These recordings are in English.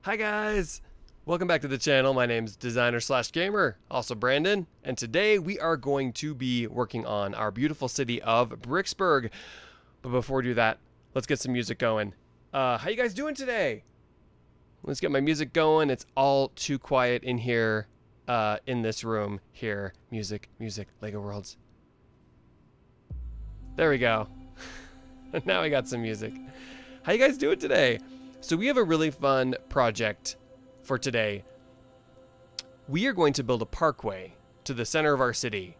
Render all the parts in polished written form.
Hi guys! Welcome back to the channel. My name's Designer/Gamer, also Brandon, and today we are going to be working on our beautiful city of Bricksburg. But before we do that, let's get some music going. How you guys doing today? Let's get my music going. It's all too quiet in here, in this room here. Music, Lego Worlds. There we go. Now I got some music. How you guys doing today? So we have a really fun project for today. We are going to build a parkway to the center of our city.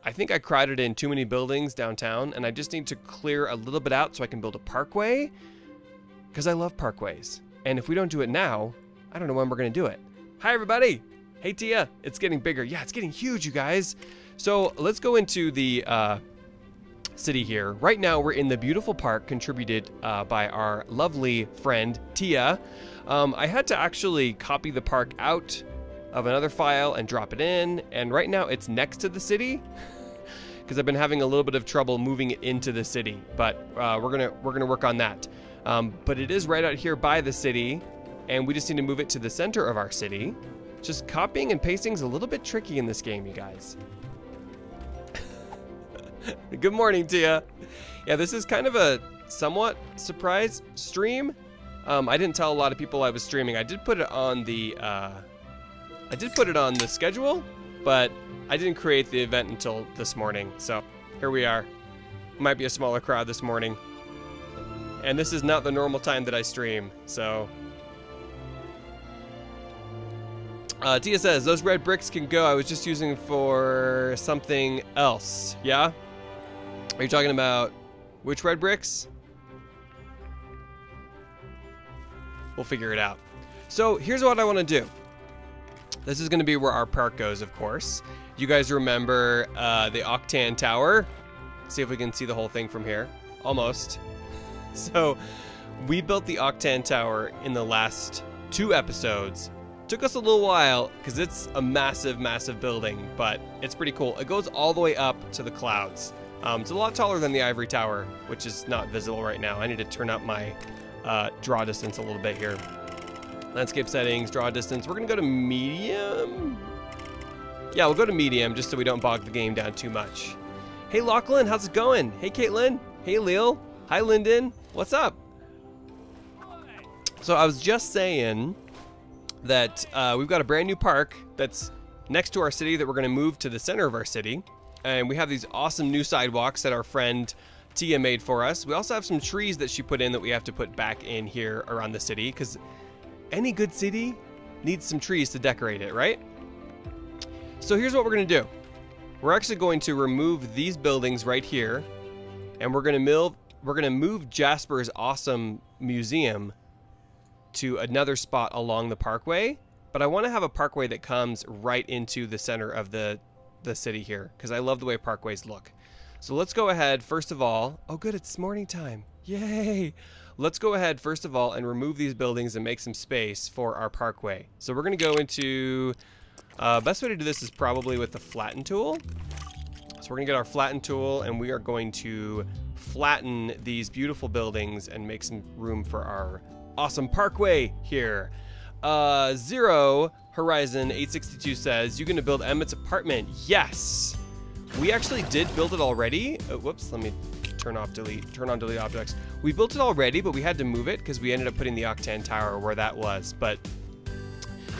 I think I crowded in too many buildings downtown, and I just need to clear a little bit out so I can build a parkway, because I love parkways. And if we don't do it now, I don't know when we're going to do it. Hi, everybody. Hey, Tia. It's getting bigger. Yeah, it's getting huge, you guys. So let's go into the city here. Right now, we're in the beautiful park contributed by our lovely friend, Tia. I had to actually copy the park out of another file and drop it in. And right now, it's next to the city because I've been having a little bit of trouble moving it into the city. But we're gonna work on that. But it is right out here by the city, and we just need to move it to the center of our city. Just copying and pasting is a little bit tricky in this game, you guys. Good morning, Tia. Yeah, this is kind of a somewhat surprise stream. I didn't tell a lot of people I was streaming. I did put it on the schedule, but I didn't create the event until this morning. So here we are. Might be a smaller crowd this morning. And this is not the normal time that I stream, so. Tia says, those red bricks can go. I was just using for something else. Yeah? Are you talking about which red bricks? We'll figure it out. So here's what I want to do. This is going to be where our park goes, of course. You guys remember the Octane Tower? See if we can see the whole thing from here. Almost. So we built the Octane Tower in the last 2 episodes. Took us a little while because it's a massive, massive building, but it's pretty cool. It goes all the way up to the clouds. It's a lot taller than the Ivory Tower, which is not visible right now. I need to turn up my draw distance a little bit here. Landscape settings, draw distance. We're going to go to medium. Yeah, we'll go to medium just so we don't bog the game down too much. Hey, Lachlan, how's it going? Hey, Caitlin. Hey, Leal. Hi, Lyndon. What's up? So I was just saying that we've got a brand new park that's next to our city that we're going to move to the center of our city. And we have these awesome new sidewalks that our friend Tia made for us. We also have some trees that she put in that we have to put back in here around the city, because any good city needs some trees to decorate it, right? So here's what we're going to do. We're actually going to remove these buildings right here, and we're going to move Jasper's awesome museum to another spot along the parkway. But I want to have a parkway that comes right into the center of the city here, because I love the way parkways look. So let's go ahead first of all. Oh good, it's morning time. Yay! Let's go ahead first of all and remove these buildings and make some space for our parkway. So we're going to go into best way to do this is probably with the flatten tool. So we're going to get our flatten tool, and we are going to flatten these beautiful buildings and make some room for our awesome parkway here. Zero Horizon 862 says, you gonna build Emmett's apartment? Yes! We actually did build it already. Oh, whoops, let me turn on delete objects. We built it already, but we had to move it because we ended up putting the Octane Tower where that was. But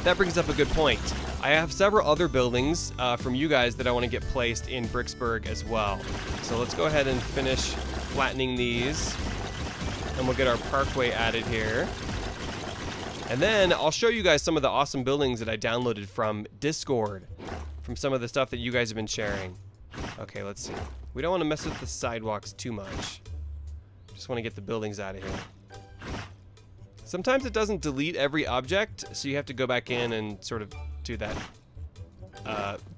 that brings up a good point. I have several other buildings from you guys that I want to get placed in Bricksburg as well. So let's go ahead and finish flattening these, and we'll get our parkway added here. And then I'll show you guys some of the awesome buildings that I downloaded from Discord, from some of the stuff that you guys have been sharing. Okay, let's see. We don't want to mess with the sidewalks too much. Just want to get the buildings out of here. Sometimes it doesn't delete every object, so you have to go back in and sort of do that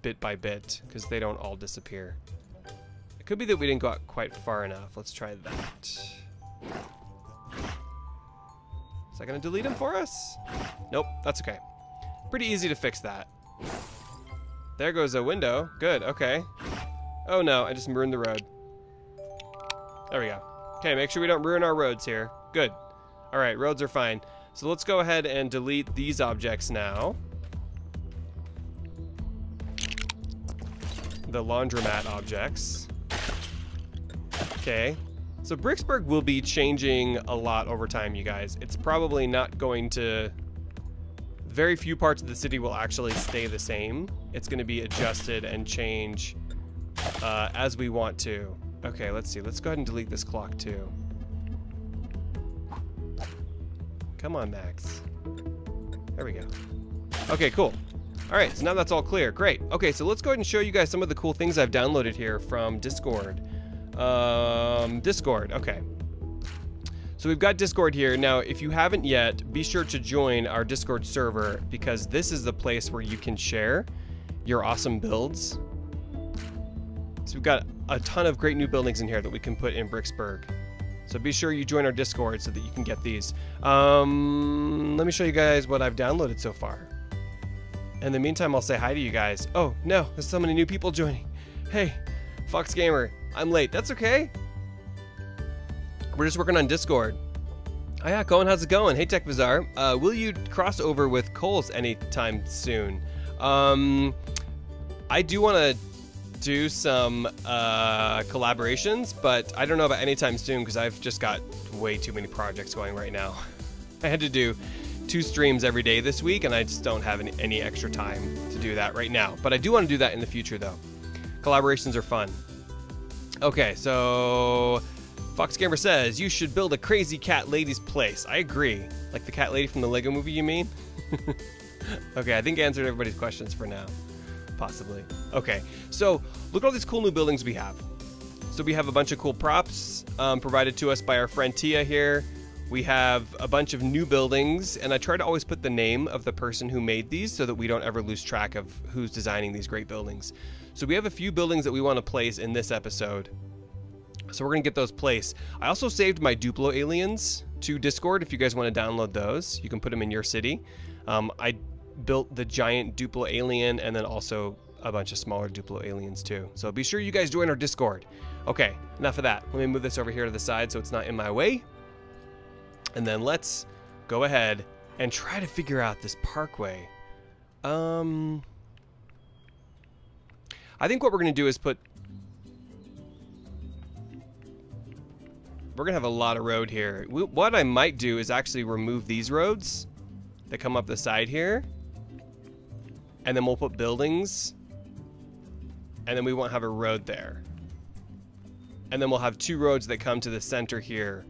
bit by bit, because they don't all disappear. It could be that we didn't go out quite far enough. Let's try that. Is that gonna delete them for us? Nope, that's okay. Pretty easy to fix that. There goes a window. Good, okay. Oh no, I just ruined the road. There we go. Okay, make sure we don't ruin our roads here. Good. All right, roads are fine. So let's go ahead and delete these objects now. The laundromat objects. Okay. So Bricksburg will be changing a lot over time, you guys. It's probably not going to... Very few parts of the city will actually stay the same. It's going to be adjusted and change as we want to. Okay, let's see. Let's go ahead and delete this clock too. Come on, Max. There we go. Okay, cool. All right, so now that's all clear. Great. Okay, so let's go ahead and show you guys some of the cool things I've downloaded here from Discord. Discord, okay. So we've got Discord here. Now, if you haven't yet, be sure to join our Discord server because this is the place where you can share your awesome builds. So we've got a ton of great new buildings in here that we can put in Bricksburg. So be sure you join our Discord so that you can get these. Let me show you guys what I've downloaded so far. In the meantime, I'll say hi to you guys. Oh, no, there's so many new people joining. Hey, Fox Gamer, I'm late. That's okay. We're just working on Discord. Oh yeah, Cohen, how's it going? Hey, Tech Bazaar. Will you cross over with Coles anytime soon? I do want to do some collaborations, but I don't know about anytime soon because I've just got way too many projects going right now. I had to do 2 streams every day this week, and I just don't have any extra time to do that right now. But I do want to do that in the future, though. Collaborations are fun. Okay, so Fox Gamer says, you should build a crazy cat lady's place. I agree. Like the cat lady from the Lego movie, you mean? Okay, I think I answered everybody's questions for now. Possibly. Okay, so look at all these cool new buildings we have. So we have a bunch of cool props provided to us by our friend Tia here. We have a bunch of new buildings, and I try to always put the name of the person who made these so that we don't ever lose track of who's designing these great buildings. So we have a few buildings that we want to place in this episode. So we're going to get those placed. I also saved my Duplo aliens to Discord. If you guys want to download those, you can put them in your city. I built the giant Duplo alien and then also a bunch of smaller Duplo aliens too. So be sure you guys join our Discord. Okay, enough of that. Let me move this over here to the side so it's not in my way. And then let's go ahead and try to figure out this Parkway. I think what we're going to do is we're going to have a lot of road here. What I might do is actually remove these roads that come up the side here. And then we'll put buildings. And then we won't have a road there. And then we'll have 2 roads that come to the center here.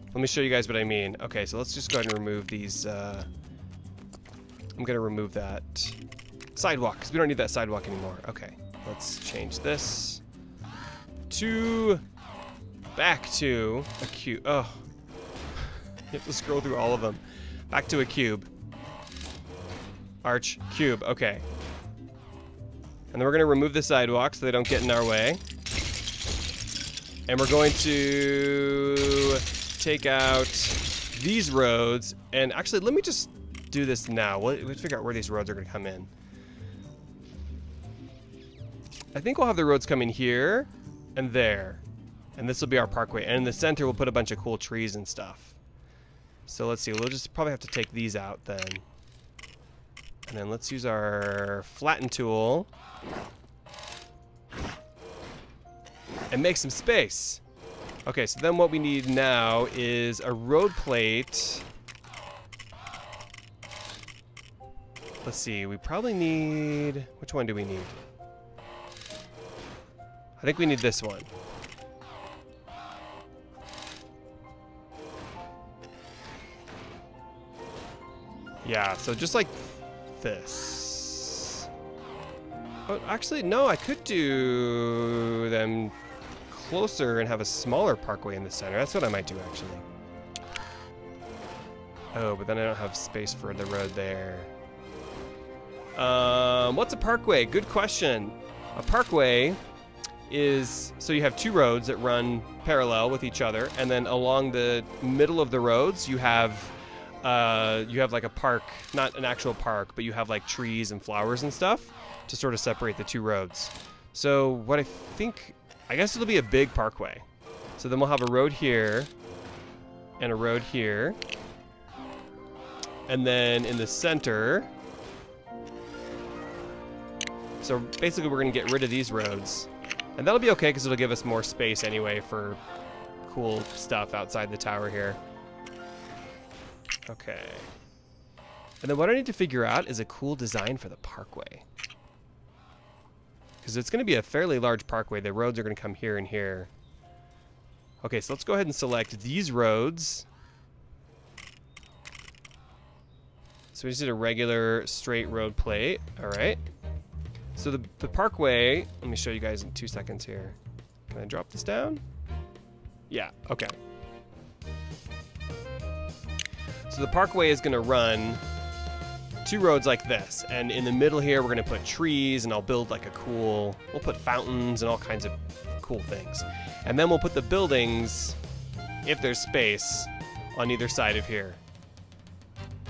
Let me show you guys what I mean. Okay, so let's just go ahead and remove these. I'm going to remove that sidewalk because we don't need that sidewalk anymore. Okay, let's change this to back to a cube. Oh, you have to scroll through all of them. Back to a cube. Arch, cube, okay. And then we're going to remove the sidewalks so they don't get in our way. And we're going to take out these roads. And actually, let me just do this now. Let's figure out where these roads are going to come in. I think we'll have the roads come in here and there. And this will be our parkway. And in the center, we'll put a bunch of cool trees and stuff. So let's see. We'll just probably have to take these out then. And then let's use our flatten tool and make some space. Okay, so then what we need now is a road plate. Let's see, we probably need... Which one do we need? I think we need this one. Yeah, so just like this. Oh, actually, no, I could do them closer and have a smaller parkway in the center. That's what I might do, actually. Oh, but then I don't have space for the road there. What's a parkway? Good question. A parkway is, so you have 2 roads that run parallel with each other, and then along the middle of the roads, you have like a park, not an actual park, but you have like trees and flowers and stuff to sort of separate the 2 roads. So what I guess it'll be a big parkway. So then we'll have a road here and a road here. And then in the center, so basically we're gonna get rid of these roads. And that'll be okay because it'll give us more space anyway for cool stuff outside the tower here. Okay. And then what I need to figure out is a cool design for the parkway. Because it's going to be a fairly large parkway. The roads are going to come here and here. Okay, so let's go ahead and select these roads. So we just did a regular straight road plate. All right. So the parkway, let me show you guys in 2 seconds here. Can I drop this down? Yeah, okay. So the parkway is going to run 2 roads like this, and in the middle here we're going to put trees, and I'll build like a cool, we'll put fountains and all kinds of cool things. And then we'll put the buildings, if there's space, on either side of here.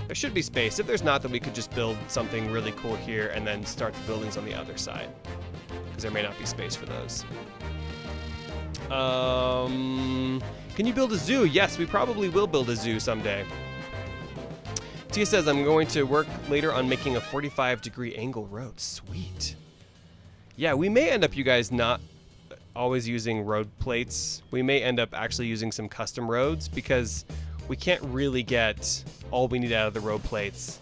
There should be space. If there's not, then we could just build something really cool here and then start the buildings on the other side, because there may not be space for those. Can you build a zoo? Yes, we probably will build a zoo someday. Tia says, I'm going to work later on making a 45-degree angle road. Sweet. Yeah, we may end up, you guys, not always using road plates. We may end up actually using some custom roads because we can't really get all we need out of the road plates.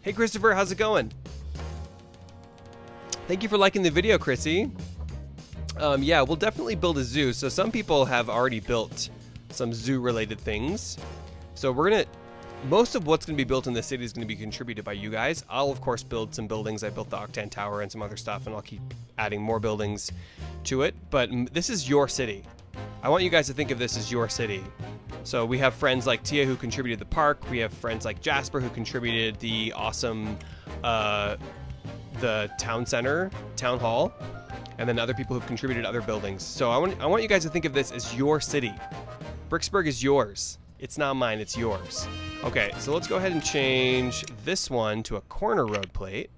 Hey, Christopher, how's it going? Thank you for liking the video, Chrissy. Yeah, we'll definitely build a zoo. So some people have already built some zoo-related things. So we're going to... Most of what's going to be built in the city is going to be contributed by you guys. I'll, of course, build some buildings. I built the Octan Tower and some other stuff, and I'll keep adding more buildings to it. But this is your city. I want you guys to think of this as your city. So we have friends like Tia who contributed the park. We have friends like Jasper who contributed the awesome the town center, town hall, and then other people who've contributed other buildings. So I want you guys to think of this as your city. Bricksburg is yours. It's not mine, it's yours. Okay, so let's go ahead and change this one to a corner road plate.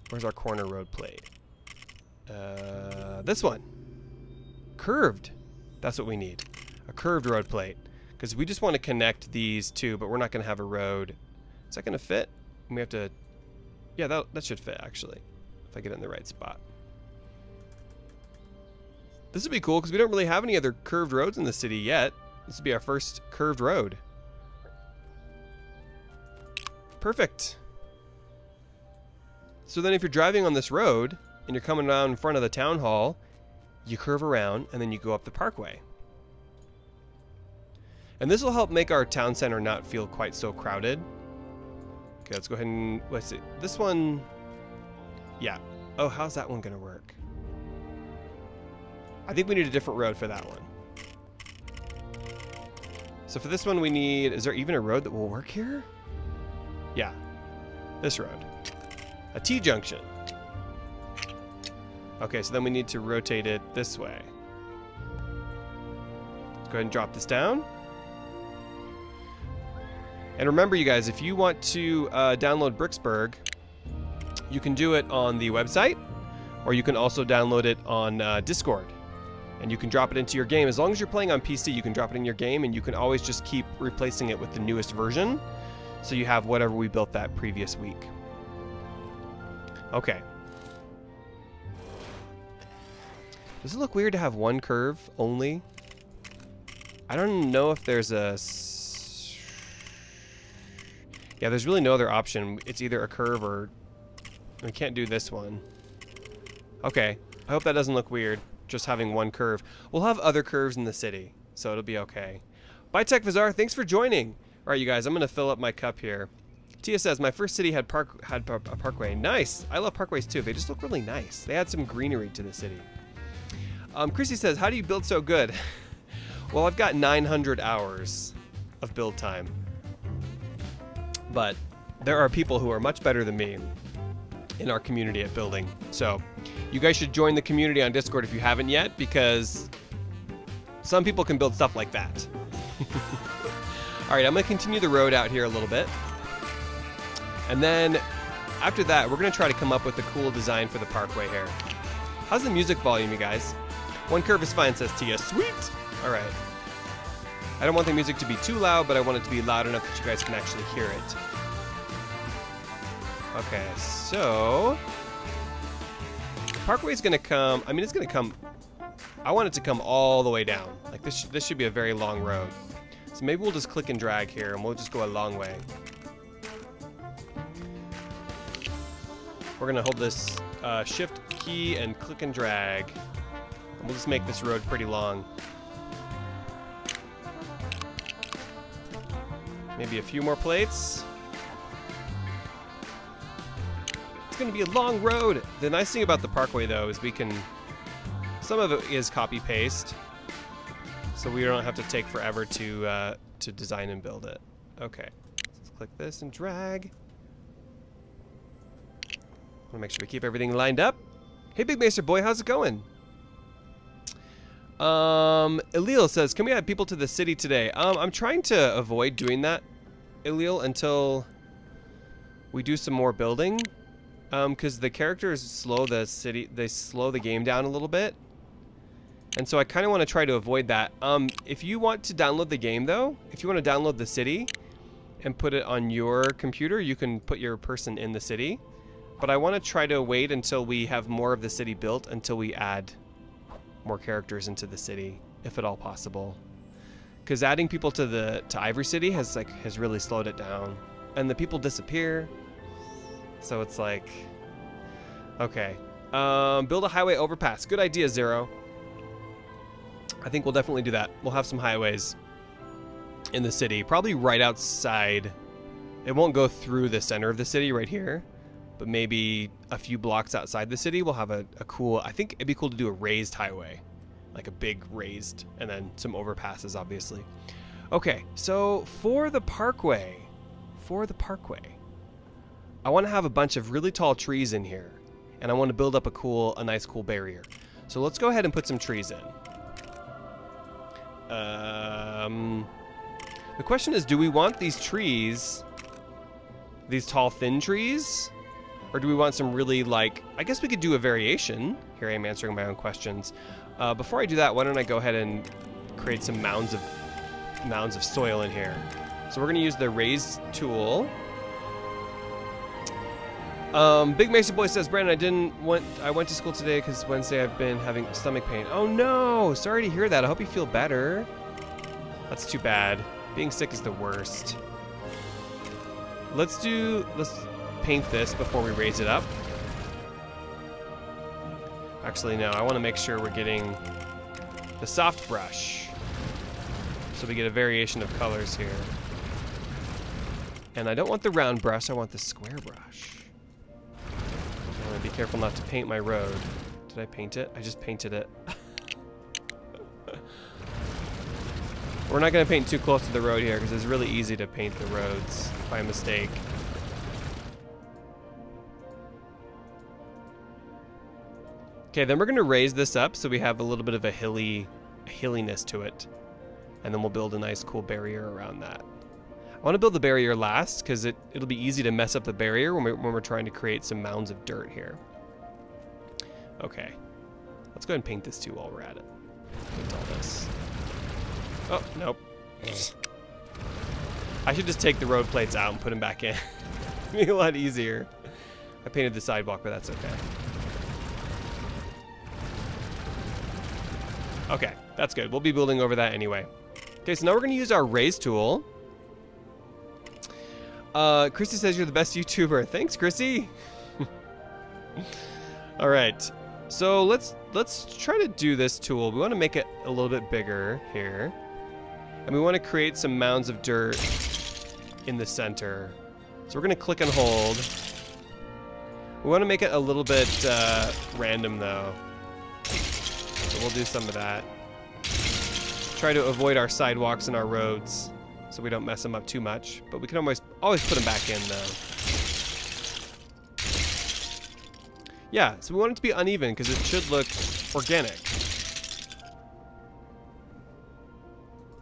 Where's our corner road plate? This one. Curved. That's what we need. A curved road plate. Because we just want to connect these two, but we're not going to have a road. Is that going to fit? We have to... Yeah, that should fit, actually. If I get it in the right spot. This would be cool, because we don't really have any other curved roads in the city yet. This would be our first curved road. Perfect. So then if you're driving on this road, and you're coming around in front of the town hall, you curve around, and then you go up the parkway. And this will help make our town center not feel quite so crowded. Okay, let's go ahead and, let's see. This one, yeah. Oh, how's that one gonna work? I think we need a different road for that one. So for this one we need, is there even a road that will work here? Yeah, this road. A T-junction. Okay, so then we need to rotate it this way. Let's go ahead and drop this down. And remember, you guys, if you want to download Bricksburg, you can do it on the website, or you can also download it on Discord. And you can drop it into your game. As long as you're playing on PC, you can drop it in your game, and you can always just keep replacing it with the newest version. So you have whatever we built that previous week. Okay. Does it look weird to have one curve only? I don't know if there's a... Yeah, there's really no other option. It's either a curve or... We can't do this one. Okay. I hope that doesn't look weird, just having one curve. We'll have other curves in the city, so it'll be okay. Bye, Tech Bazaar. Thanks for joining. All right, you guys, I'm going to fill up my cup here. Tia says, my first city had a parkway. Nice. I love parkways, too. They just look really nice. They add some greenery to the city. Chrissy says, how do you build so good? Well, I've got 900 hours of build time. But there are people who are much better than me in our community at building. So you guys should join the community on Discord if you haven't yet, because some people can build stuff like that. All right, I'm going to continue the road out here a little bit. And then after that, we're going to try to come up with a cool design for the parkway here. How's the music volume, you guys? One curve is fine, says Tia. Sweet! All right. I don't want the music to be too loud, but I want it to be loud enough that you guys can actually hear it. Okay, so Parkway's gonna come. I mean, it's gonna come. I want it to come all the way down. Like this should be a very long road. So maybe we'll just click and drag here, and we'll just go a long way. We're gonna hold this shift key and click and drag, and we'll just make this road pretty long. Maybe a few more plates. It's gonna be a long road. The nice thing about the Parkway though is we can, some of it is copy paste, so we don't have to take forever to design and build it. Okay, let's click this and drag. I wanna make sure we keep everything lined up. Hey Big Maester boy, how's it going? Elil says, can we add people to the city today? I'm trying to avoid doing that, Elil, until we do some more building. Because the characters slow the game down a little bit. And so I kind of want to try to avoid that. If you want to download the game though, if you want to download the city and put it on your computer, you can put your person in the city. But I want to try to wait until we have more of the city built until we add more characters into the city, if at all possible. Because adding people to Ivory City has really slowed it down, and the people disappear. So it's like, okay, build a highway overpass. Good idea, Zero. I think we'll definitely do that. We'll have some highways in the city, probably right outside. It won't go through the center of the city right here, but maybe a few blocks outside the city we'll have a cool, I think it'd be cool to do a raised highway, like a big raised, and then some overpasses, obviously. Okay, so for the Parkway, I want to have a bunch of really tall trees in here, and I want to build up a nice cool barrier. So let's go ahead and put some trees in. The question is, do we want these trees, these tall thin trees, or do we want some really, like, I guess we could do a variation. Here I am answering my own questions. Before I do that, why don't I go ahead and create some mounds of soil in here. So we're going to use the raised tool. Big Maester Boy says, Brandon, I went to school today because Wednesday I've been having stomach pain. Oh no, sorry to hear that. I hope you feel better. That's too bad. Being sick is the worst. Let's paint this before we raise it up. Actually, no, I want to make sure we're getting the soft brush, so we get a variation of colors here. And I don't want the round brush, I want the square brush. I want to be careful not to paint my road. Did I paint it? I just painted it. We're not going to paint too close to the road here because it's really easy to paint the roads by mistake. Okay, then we're going to raise this up so we have a little bit of a hilliness to it. And then we'll build a nice cool barrier around that. I want to build the barrier last because it'll be easy to mess up the barrier when we're trying to create some mounds of dirt here. Okay, let's go ahead and paint this too while we're at it. Paint all this. Oh, nope. I should just take the road plates out and put them back in. It'd be a lot easier. I painted the sidewalk, but that's okay. Okay, that's good. We'll be building over that anyway. Okay, so now we're going to use our raise tool. Chrissy says you're the best YouTuber. Thanks, Chrissy. All right, so let's try to do this tool. We want to make it a little bit bigger here, and we want to create some mounds of dirt in the center. So we're going to click and hold. We want to make it a little bit random though. So we'll do some of that. Try to avoid our sidewalks and our roads so we don't mess them up too much, but we can always put them back in though. Yeah, so we want it to be uneven because it should look organic.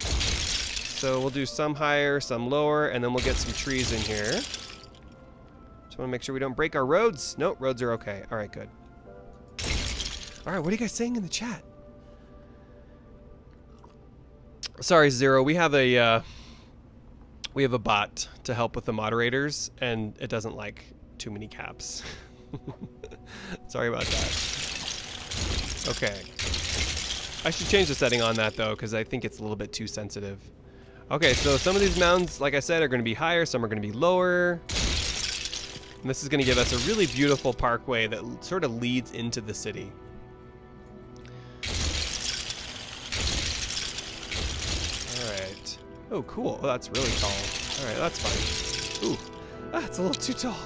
So we'll do some higher, some lower, and then we'll get some trees in here. Just want to make sure we don't break our roads. Nope, roads are okay. All right, good. All right, what are you guys saying in the chat? Sorry, Zero. We have a bot to help with the moderators, and it doesn't like too many caps. Sorry about that. Okay. I should change the setting on that, though, because I think it's a little bit too sensitive. Okay, so some of these mounds, like I said, are going to be higher. Some are going to be lower. And this is going to give us a really beautiful parkway that sort of leads into the city. Alright. Oh, cool. Oh, that's really tall. Alright, that's fine. Ooh, that's a little too tall.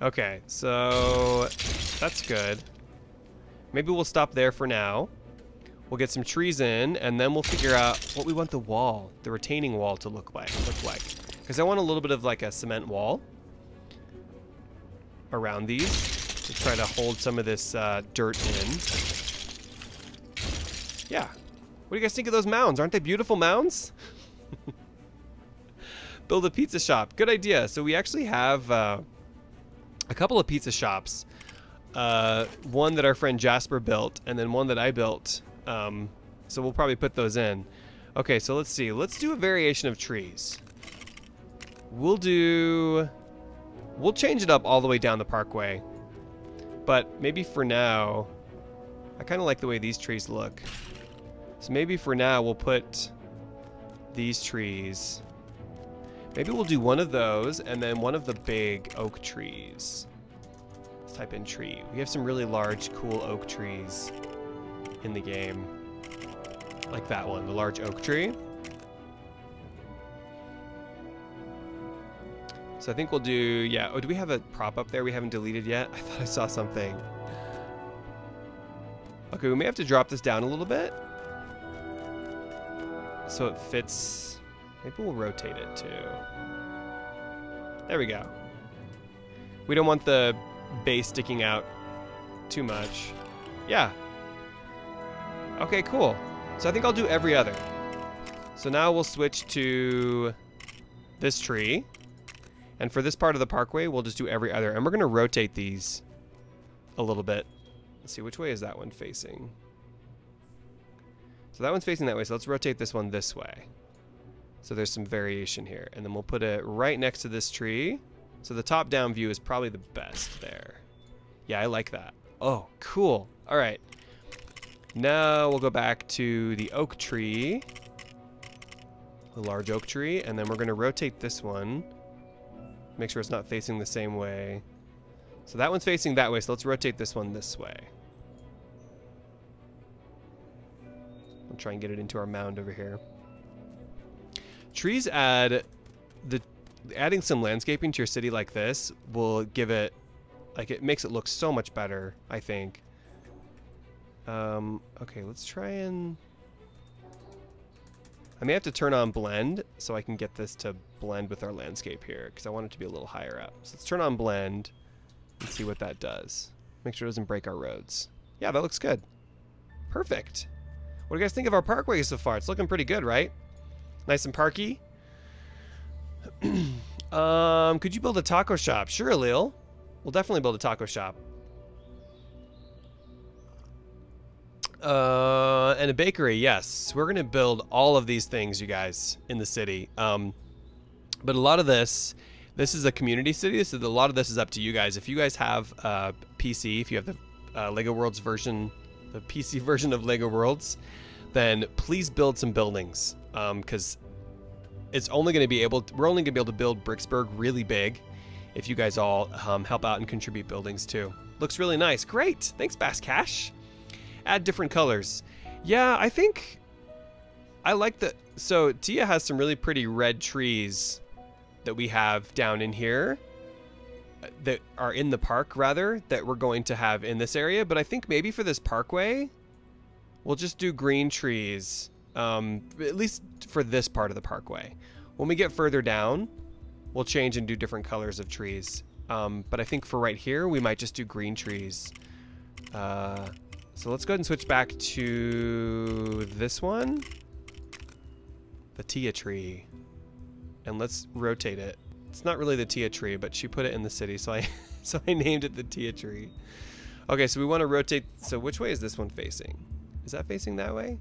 Okay, so that's good. Maybe we'll stop there for now. We'll get some trees in, and then we'll figure out what we want the wall, the retaining wall, to look like. Because I want a little bit of like a cement wall around these to try to hold some of this dirt in. Yeah. What do you guys think of those mounds? Aren't they beautiful mounds? Build a pizza shop. Good idea. So we actually have a couple of pizza shops. One that our friend Jasper built, and then one that I built. So we'll probably put those in. Okay, so let's see. Let's do a variation of trees. We'll change it up all the way down the parkway. But maybe for now, I kind of like the way these trees look. So maybe for now we'll put these trees. Maybe we'll do one of those and then one of the big oak trees. Let's type in tree. We have some really large, cool oak trees in the game. Like that one, the large oak tree. So I think we'll do, yeah. Oh, do we have a prop up there we haven't deleted yet? I thought I saw something. Okay, we may have to drop this down a little bit so it fits. Maybe we'll rotate it too. There we go. We don't want the base sticking out too much. Yeah. Okay, cool. So I think I'll do every other. So now we'll switch to this tree. And for this part of the parkway, we'll just do every other. And we're going to rotate these a little bit. Let's see, which way is that one facing? So that one's facing that way, so let's rotate this one this way. So there's some variation here. And then we'll put it right next to this tree. So the top-down view is probably the best there. Yeah, I like that. Oh, cool. All right. Now we'll go back to the oak tree. The large oak tree. And then we're going to rotate this one. Make sure it's not facing the same way. So that one's facing that way, so let's rotate this one this way. We'll try and get it into our mound over here. Trees adding some landscaping to your city like this will give it, like, it makes it look so much better, I think. Okay, let's try and... I may have to turn on blend so I can get this to blend with our landscape here, because I want it to be a little higher up. So let's turn on blend and see what that does. Make sure it doesn't break our roads. Yeah, that looks good. Perfect. What do you guys think of our parkway so far? It's looking pretty good, right? Nice and parky. Could you build a taco shop? Sure, Lil. We'll definitely build a taco shop. And a bakery, yes. We're gonna build all of these things, you guys, in the city. But a lot of this is a community city, so a lot of this is up to you guys. If you guys have a PC, if you have the Lego Worlds version, the PC version of Lego Worlds, then please build some buildings, because we're only gonna be able to build Bricksburg really big if you guys all help out and contribute buildings too. Looks really nice. Great. Thanks, Bass Cash. Add different colors. Yeah, I think I like the... So Tia has some really pretty red trees that we have down in here that are in the park, rather, that we're going to have in this area. But I think maybe for this parkway, we'll just do green trees, at least for this part of the parkway. When we get further down, we'll change and do different colors of trees. But I think for right here, we might just do green trees. So let's go ahead and switch back to this one, the Tia tree, and let's rotate it. It's not really the Tia tree, but she put it in the city, so I named it the Tia tree. Okay, so we want to rotate. So which way is this one facing? Is that facing that way?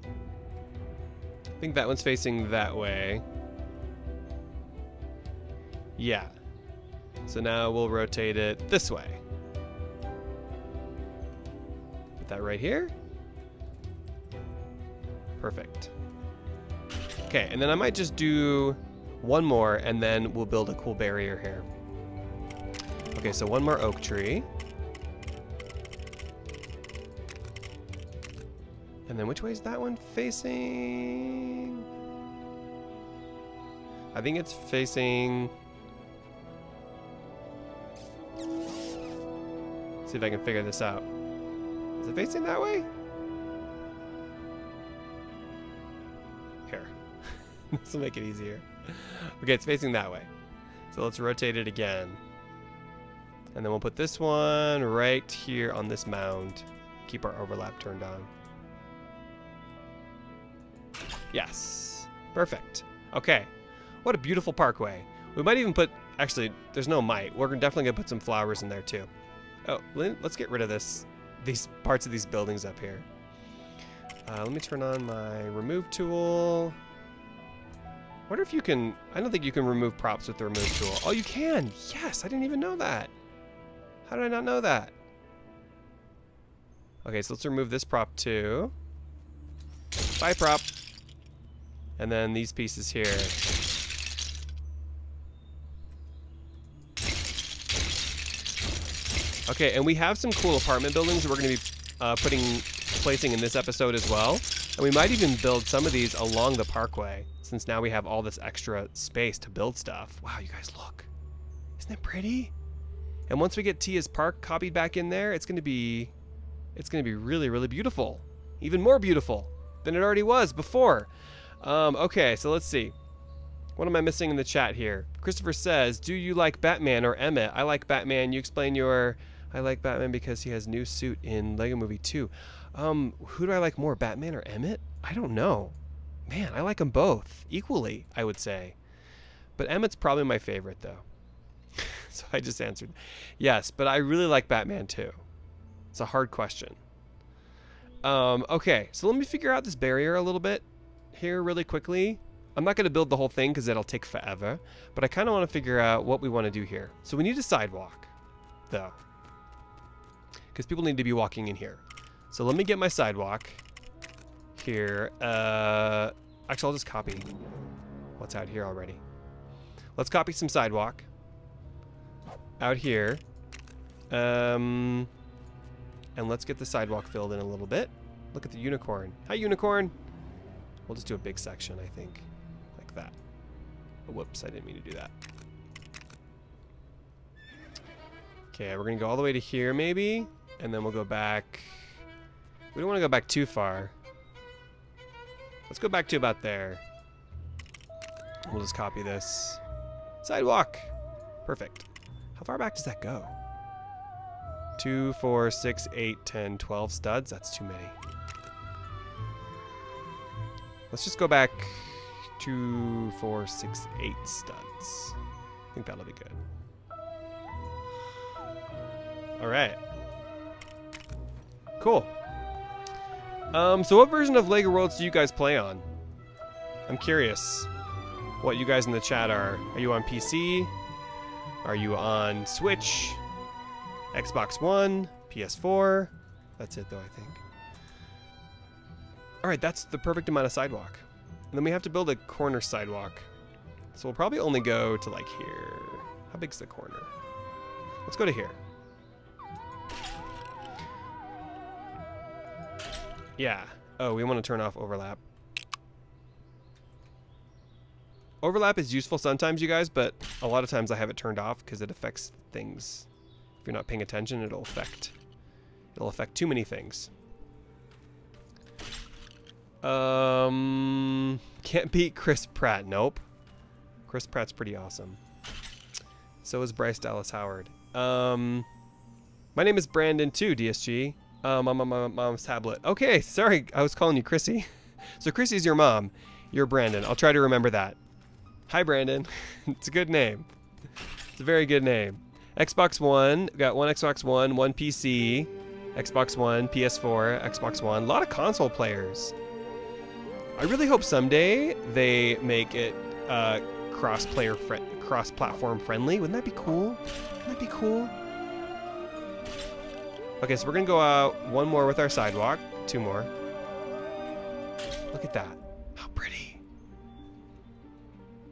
I think that one's facing that way. Yeah. So now we'll rotate it this way. Put that right here. Perfect. Okay, and then I might just do one more and then we'll build a cool barrier here. Okay, so one more oak tree. And then which way is that one facing? I think it's facing... See if I can figure this out. Is it facing that way? Here. This will make it easier. Okay, it's facing that way. So let's rotate it again. And then we'll put this one right here on this mound. Keep our overlap turned on. Yes. Perfect. Okay. What a beautiful parkway. We might even put... Actually, there's no might. We're definitely going to put some flowers in there too. Oh, let's get rid of these parts of these buildings up here. Let me turn on my remove tool. I wonder if you can... I don't think you can remove props with the remove tool. Oh, you can! Yes! I didn't even know that. How did I not know that? Okay, so let's remove this prop too. Bye, prop. And then these pieces here. Okay, and we have some cool apartment buildings that we're going to be placing in this episode as well. And we might even build some of these along the parkway, since now we have all this extra space to build stuff. Wow, you guys look. Isn't that pretty? And once we get Tia's Park copied back in there, it's going to be really, really beautiful. Even more beautiful than it already was before. Okay, so let's see. What am I missing in the chat here? Christopher says, do you like Batman or Emmett? I like Batman. You explain your... I like Batman because he has new suit in Lego Movie 2. Who do I like more, Batman or Emmett? I don't know. Man, I like them both equally, I would say. But Emmett's probably my favorite, though. So I just answered. Yes, but I really like Batman, too. It's a hard question. Okay, so let me figure out this barrier a little bit here really quickly. I'm not going to build the whole thing because it'll take forever, but I kind of want to figure out what we want to do here. So we need a sidewalk, though, because people need to be walking in here. So let me get my sidewalk here. Actually, I'll just copy what's out here already. Let's copy some sidewalk out here. And let's get the sidewalk filled in a little bit. Look at the unicorn. Hi, unicorn. We'll just do a big section, I think. Like that. Oh, whoops, I didn't mean to do that. Okay, we're going to go all the way to here, maybe. And then we'll go back. We don't want to go back too far. Let's go back to about there. We'll just copy this. Sidewalk. Perfect. How far back does that go? 2, 4, 6, 8, 10, 12 studs. That's too many. Let's just go back 2, 4, 6, 8 studs. I think that'll be good. All right. Cool. So what version of Lego Worlds do you guys play on? I'm curious what you guys in the chat are. Are you on PC? Are you on Switch? Xbox One? PS4? That's it though, I think. All right, that's the perfect amount of sidewalk. And then we have to build a corner sidewalk. So we'll probably only go to like here. How big's the corner? Let's go to here. Yeah. Oh, we want to turn off overlap. Overlap is useful sometimes, you guys, but a lot of times I have it turned off because it affects things. If you're not paying attention, it'll affect too many things. Can't beat Chris Pratt. Nope. Chris Pratt's pretty awesome. So is Bryce Dallas Howard. My name is Brandon too, DSG. I'm on my mom's tablet. Okay, sorry, I was calling you Chrissy. So Chrissy's your mom. You're Brandon. I'll try to remember that. Hi, Brandon. It's a good name. It's a very good name. Xbox One. We got one Xbox One, one PC, Xbox One, PS4, Xbox One. A lot of console players. I really hope someday they make it cross-platform friendly. Wouldn't that be cool? Wouldn't that be cool? Okay, so we're gonna go out one more with our sidewalk. 2 more. Look at that. How pretty.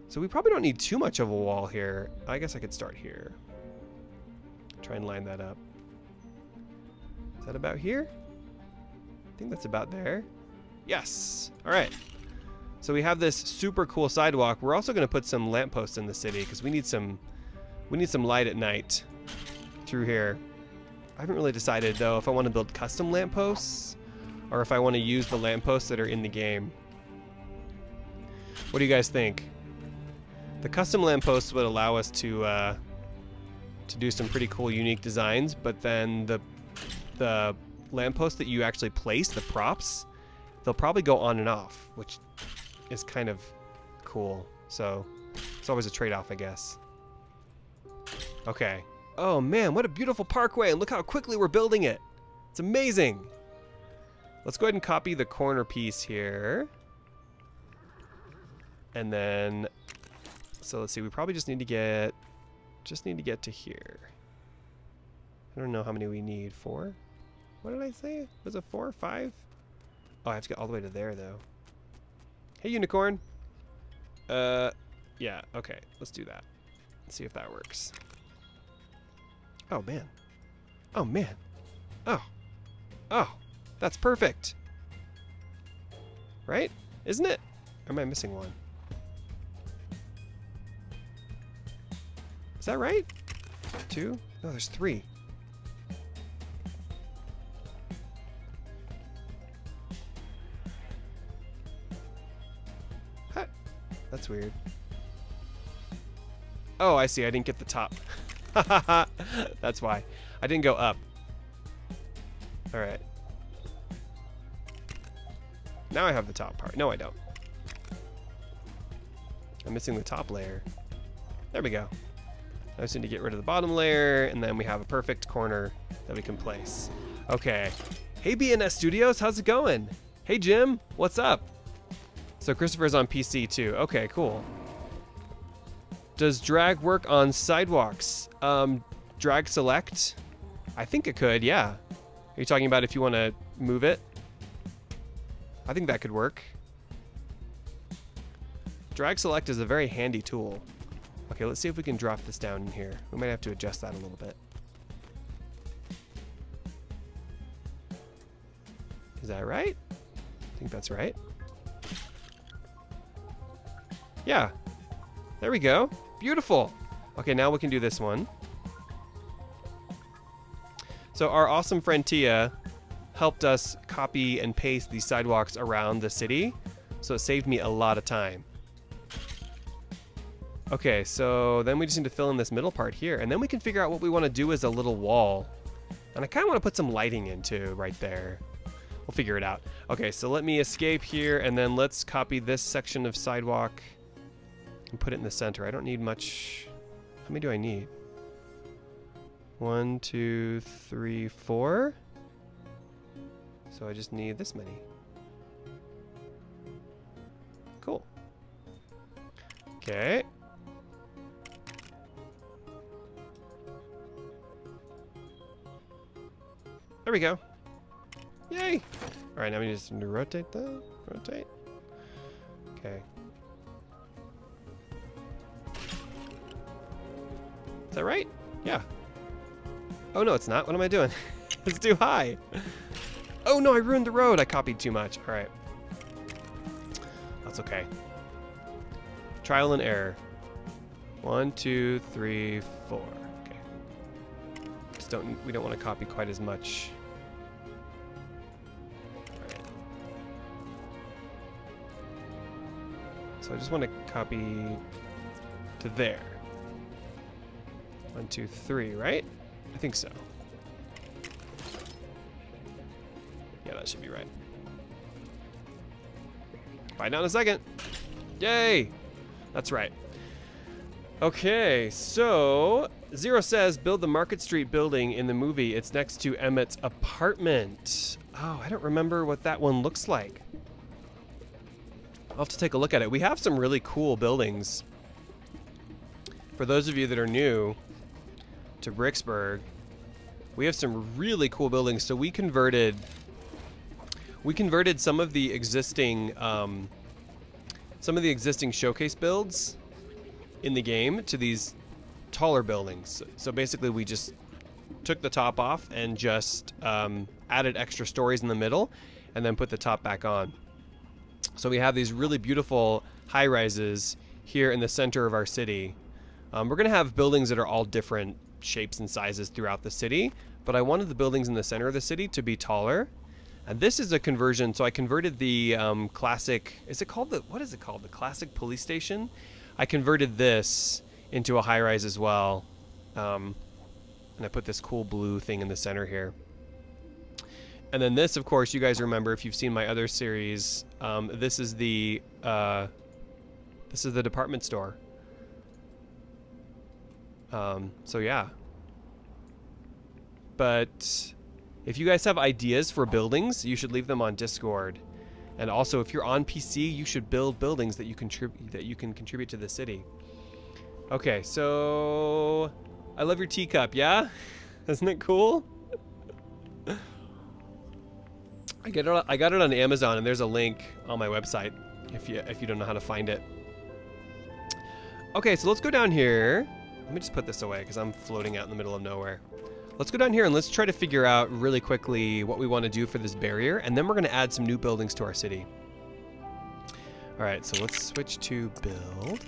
So we probably don't need too much of a wall here. I guess I could start here. Try and line that up. Is that about here? I think that's about there. Yes. All right. So we have this super cool sidewalk. We're also going to put some lampposts in the city because we need some light at night through here. I haven't really decided though if I want to build custom lampposts or if I want to use the lampposts that are in the game. What do you guys think? The custom lampposts would allow us to do some pretty cool, unique designs, but then the lampposts that you actually place, the props, they'll probably go on and off, which is kind of cool. So it's always a trade-off, I guess. Okay. Oh man, what a beautiful parkway, and look how quickly we're building it. It's amazing. Let's go ahead and copy the corner piece here. And then, so let's see, we probably just need to get to here. I don't know how many we need. 4? What did I say? Was it 4 or 5? Oh, I have to get all the way to there though. Hey, unicorn. Yeah, okay, let's do that. Let's see if that works. Oh man. Oh man. Oh. Oh, that's perfect. Right? Isn't it? Or am I missing one? Is that right? 2? No, there's 3. Huh. That's weird. Oh, I see. I didn't get the top. That's why. I didn't go up. Alright. Now I have the top part. No, I don't. I'm missing the top layer. There we go. I just need to get rid of the bottom layer, and then we have a perfect corner that we can place. Okay. Hey, BNS Studios, how's it going? Hey, Jim, what's up? So Christopher's on PC too. Okay, cool. Does drag work on sidewalks? Drag select? I think it could, yeah. Are you talking about if you want to move it? I think that could work. Drag select is a very handy tool. Okay, let's see if we can drop this down in here. We might have to adjust that a little bit. Is that right? I think that's right. Yeah. There we go. Beautiful. Okay, now we can do this one. So our awesome friend Tia helped us copy and paste these sidewalks around the city, so it saved me a lot of time. Okay, so then we just need to fill in this middle part here, and then we can figure out what we want to do as a little wall. And I kind of want to put some lighting into right there. We'll figure it out. Okay, so let me escape here, and then let's copy this section of sidewalk and put it in the center. I don't need much. How many do I need? 1, 2, 3, 4. So I just need this many. Cool. Okay. There we go. Yay! All right, now we just need to rotate that. Rotate. Okay. Is that right? Yeah. Oh no, it's not. What am I doing? It's too high. Oh no, I ruined the road. I copied too much. All right. That's okay. Trial and error. 1, 2, 3, 4. Okay. We don't want to copy quite as much. All right. So I just want to copy to there. 1, 2, 3, right? I think so. Yeah, that should be right. Find out in a second. Yay! That's right. Okay, so Zero says build the Market Street building in the movie. It's next to Emmett's apartment. Oh, I don't remember what that one looks like. I'll have to take a look at it. We have some really cool buildings. For those of you that are new to Bricksburg, we have some really cool buildings. So we converted some of the existing showcase builds in the game to these taller buildings. So basically we just took the top off and just added extra stories in the middle and then put the top back on. So we have these really beautiful high-rises here in the center of our city. We're gonna have buildings that are all different shapes and sizes throughout the city, but I wanted the buildings in the center of the city to be taller. And this is a conversion, so I converted the classic, what is it called? The classic police station? I converted this into a high-rise as well. And I put this cool blue thing in the center here. And then this, of course, you guys remember if you've seen my other series, this is the department store. So yeah. But if you guys have ideas for buildings, you should leave them on Discord. And also, if you're on PC, you should build buildings that you can contribute to the city. Okay, so I love your teacup, yeah? Isn't it cool? I got it on Amazon, and there's a link on my website if you don't know how to find it. Okay, so let's go down here. Let me just put this away because I'm floating out in the middle of nowhere. Let's go down here and let's try to figure out really quickly what we want to do for this barrier, and then we're going to add some new buildings to our city. Alright, so let's switch to build.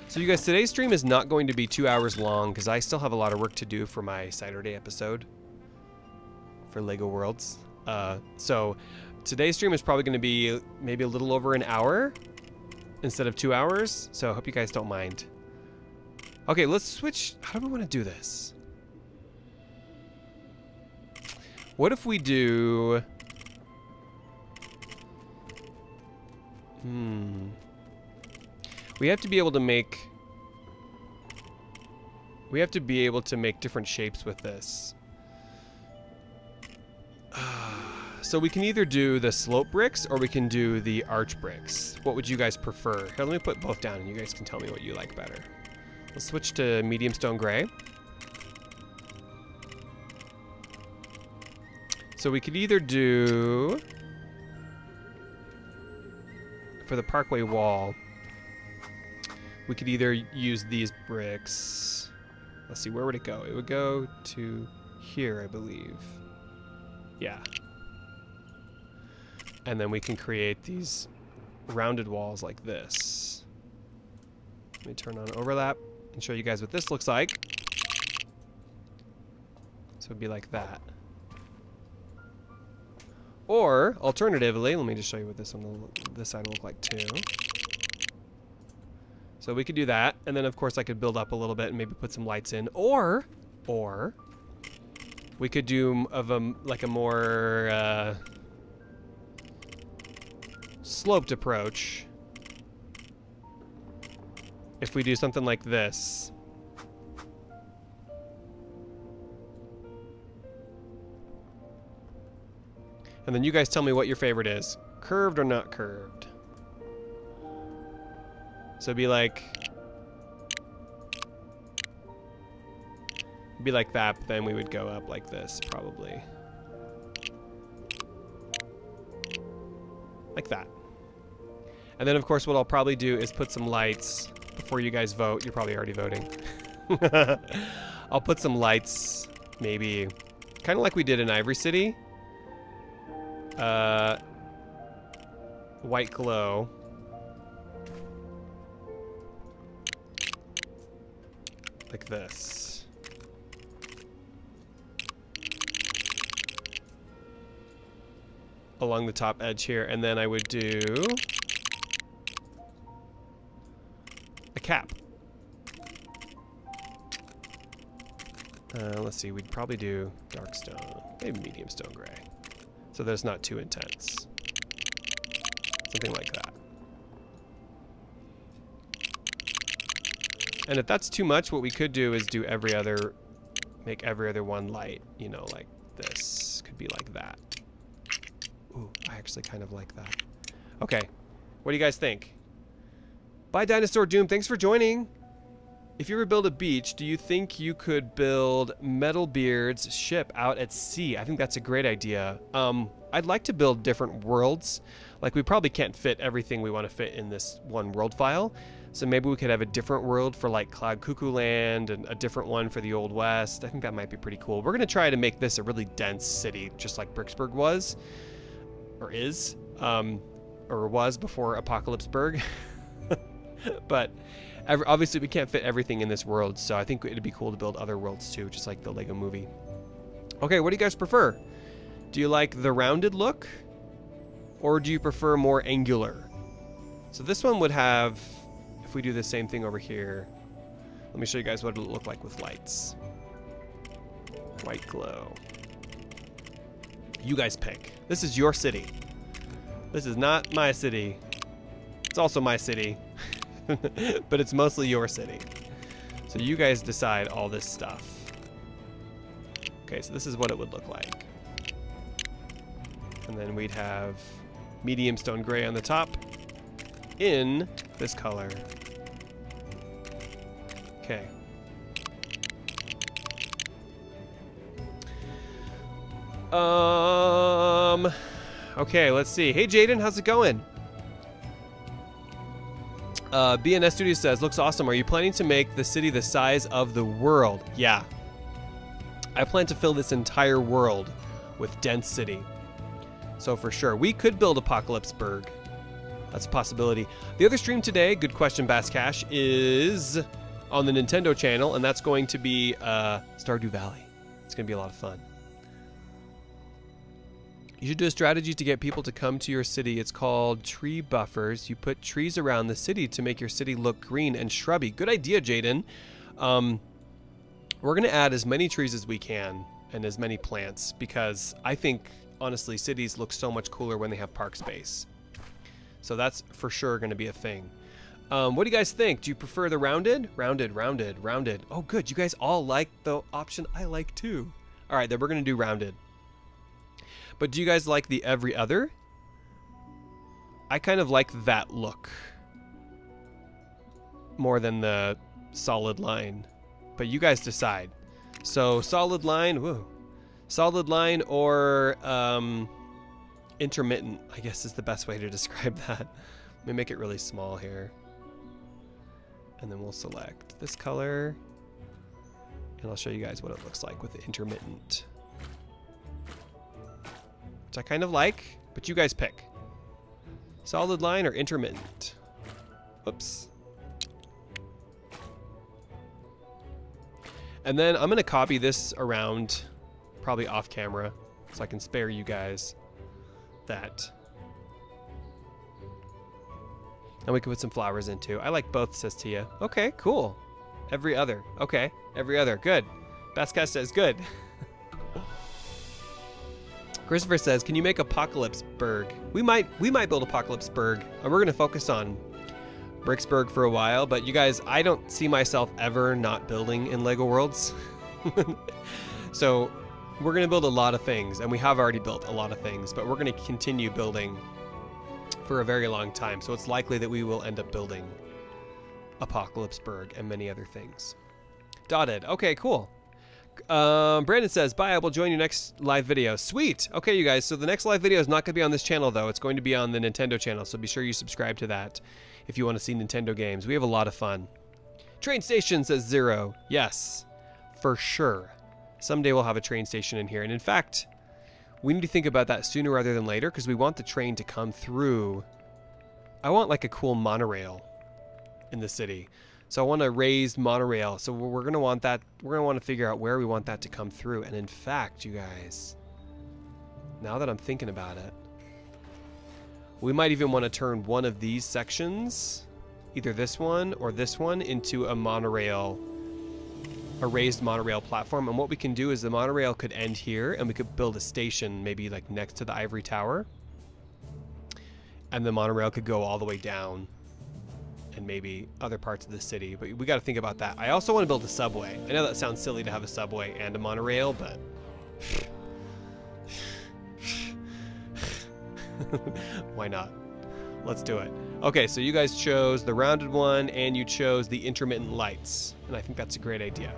So you guys, today's stream is not going to be 2 hours long because I still have a lot of work to do for my Saturday episode for LEGO Worlds. So today's stream is probably going to be maybe a little over an hour instead of 2 hours, so I hope you guys don't mind. Okay, let's switch. How do we want to do this? What if we do... We have to be able to make... We have to be able to make different shapes with this. So we can either do the slope bricks or we can do the arch bricks. What would you guys prefer? Here, let me put both down and you guys can tell me what you like better. Let's switch to medium stone gray. So we could either do, for the Parkway wall, we could either use these bricks. Let's see, where would it go? It would go to here, I believe. Yeah. And then we can create these rounded walls like this. Let me turn on overlap and show you guys what this looks like. So it'd be like that. Or, alternatively, let me just show you what this on this side will look like too. So we could do that, and then of course I could build up a little bit and maybe put some lights in. Or we could do like a more sloped approach. If we do something like this. And then you guys tell me what your favorite is. Curved or not curved? So it'd be like that, but then we would go up like this, probably. Like that. And then, of course, what I'll probably do is put some lights before you guys vote. You're probably already voting. I'll put some lights, maybe, kind of like we did in Ivory City. White glow. Like this. Along the top edge here, and then I would do a cap. Let's see, we'd probably do dark stone, maybe medium stone gray. So that it's not too intense. Something like that. And if that's too much, what we could do is do every other, make every other one light, you know, like this. Could be like that. Ooh, I actually kind of like that. Okay, what do you guys think? Bye, Dinosaur Doom. Thanks for joining. If you ever build a beach, do you think you could build Metalbeard's ship out at sea? I think that's a great idea. I'd like to build different worlds. Like, we probably can't fit everything we want to fit in this one world file. So maybe we could have a different world for like Cloud Cuckoo Land and a different one for the Old West. I think that might be pretty cool. We're going to try to make this a really dense city, just like Bricksburg was, or is, or was before Apocalypseburg. But obviously we can't fit everything in this world, so I think it'd be cool to build other worlds too, just like the Lego movie. Okay, what do you guys prefer? Do you like the rounded look, or do you prefer more angular? So this one would have, if we do the same thing over here, let me show you guys what it'll look like with lights. White glow. You guys pick. This is your city. This is not my city. It's also my city. But it's mostly your city. So you guys decide all this stuff. Okay, so this is what it would look like. And then we'd have medium stone gray on the top in this color. Okay. Okay, let's see. Hey Jaden, how's it going? BNS Studio says, looks awesome. Are you planning to make the city the size of the world? Yeah. I plan to fill this entire world with dense city. So for sure. We could build Apocalypseburg. That's a possibility. The other stream today, good question, Bass Cash, is on the Nintendo channel, and that's going to be Stardew Valley. It's going to be a lot of fun. You should do a strategy to get people to come to your city. It's called tree buffers. You put trees around the city to make your city look green and shrubby. Good idea, Jaden. We're going to add as many trees as we can and as many plants because I think, honestly, cities look so much cooler when they have park space. So that's for sure going to be a thing. What do you guys think? Do you prefer the rounded? Rounded, rounded, rounded. Oh, good. You guys all like the option I like too. All right, then we're going to do rounded. But do you guys like the every other? I kind of like that look more than the solid line. But you guys decide. So solid line, whoa. Solid line or intermittent, I guess is the best way to describe that. Let me make it really small here. And then we'll select this color. And I'll show you guys what it looks like with the intermittent. Which I kind of like, but you guys pick. Solid line or intermittent? Oops. And then I'm going to copy this around, probably off camera, so I can spare you guys that. And we can put some flowers in too. I like both, says Tia. Okay, cool. Every other. Okay, every other. Good. Basscast says good. Christopher says, can you make Apocalypseburg? We might build Apocalypseburg. And we're going to focus on Bricksburg for a while, but you guys, I don't see myself ever not building in LEGO Worlds. So we're going to build a lot of things, and we have already built a lot of things, but we're going to continue building for a very long time. So it's likely that we will end up building Apocalypseburg and many other things. Dotted. Okay, cool. Brandon says, bye, I will join your next live video. Sweet. Okay, you guys, so the next live video is not going to be on this channel, though. It's going to be on the Nintendo channel, so be sure you subscribe to that if you want to see Nintendo games. We have a lot of fun. Train station, says Zero. Yes, for sure. Someday we'll have a train station in here. And in fact, we need to think about that sooner rather than later because we want the train to come through. I want like a cool monorail in the city. So I want a raised monorail. So we're going to want that. We're going to want to figure out where we want that to come through. And in fact, you guys, now that I'm thinking about it, we might even want to turn one of these sections, either this one or this one, into a monorail, a raised monorail platform. And what we can do is the monorail could end here and we could build a station maybe like next to the ivory tower. And the monorail could go all the way down and maybe other parts of the city, but we got to think about that. I also want to build a subway. I know that sounds silly to have a subway and a monorail, but why not? Let's do it. Okay, so you guys chose the rounded one and you chose the intermittent lights, and I think that's a great idea.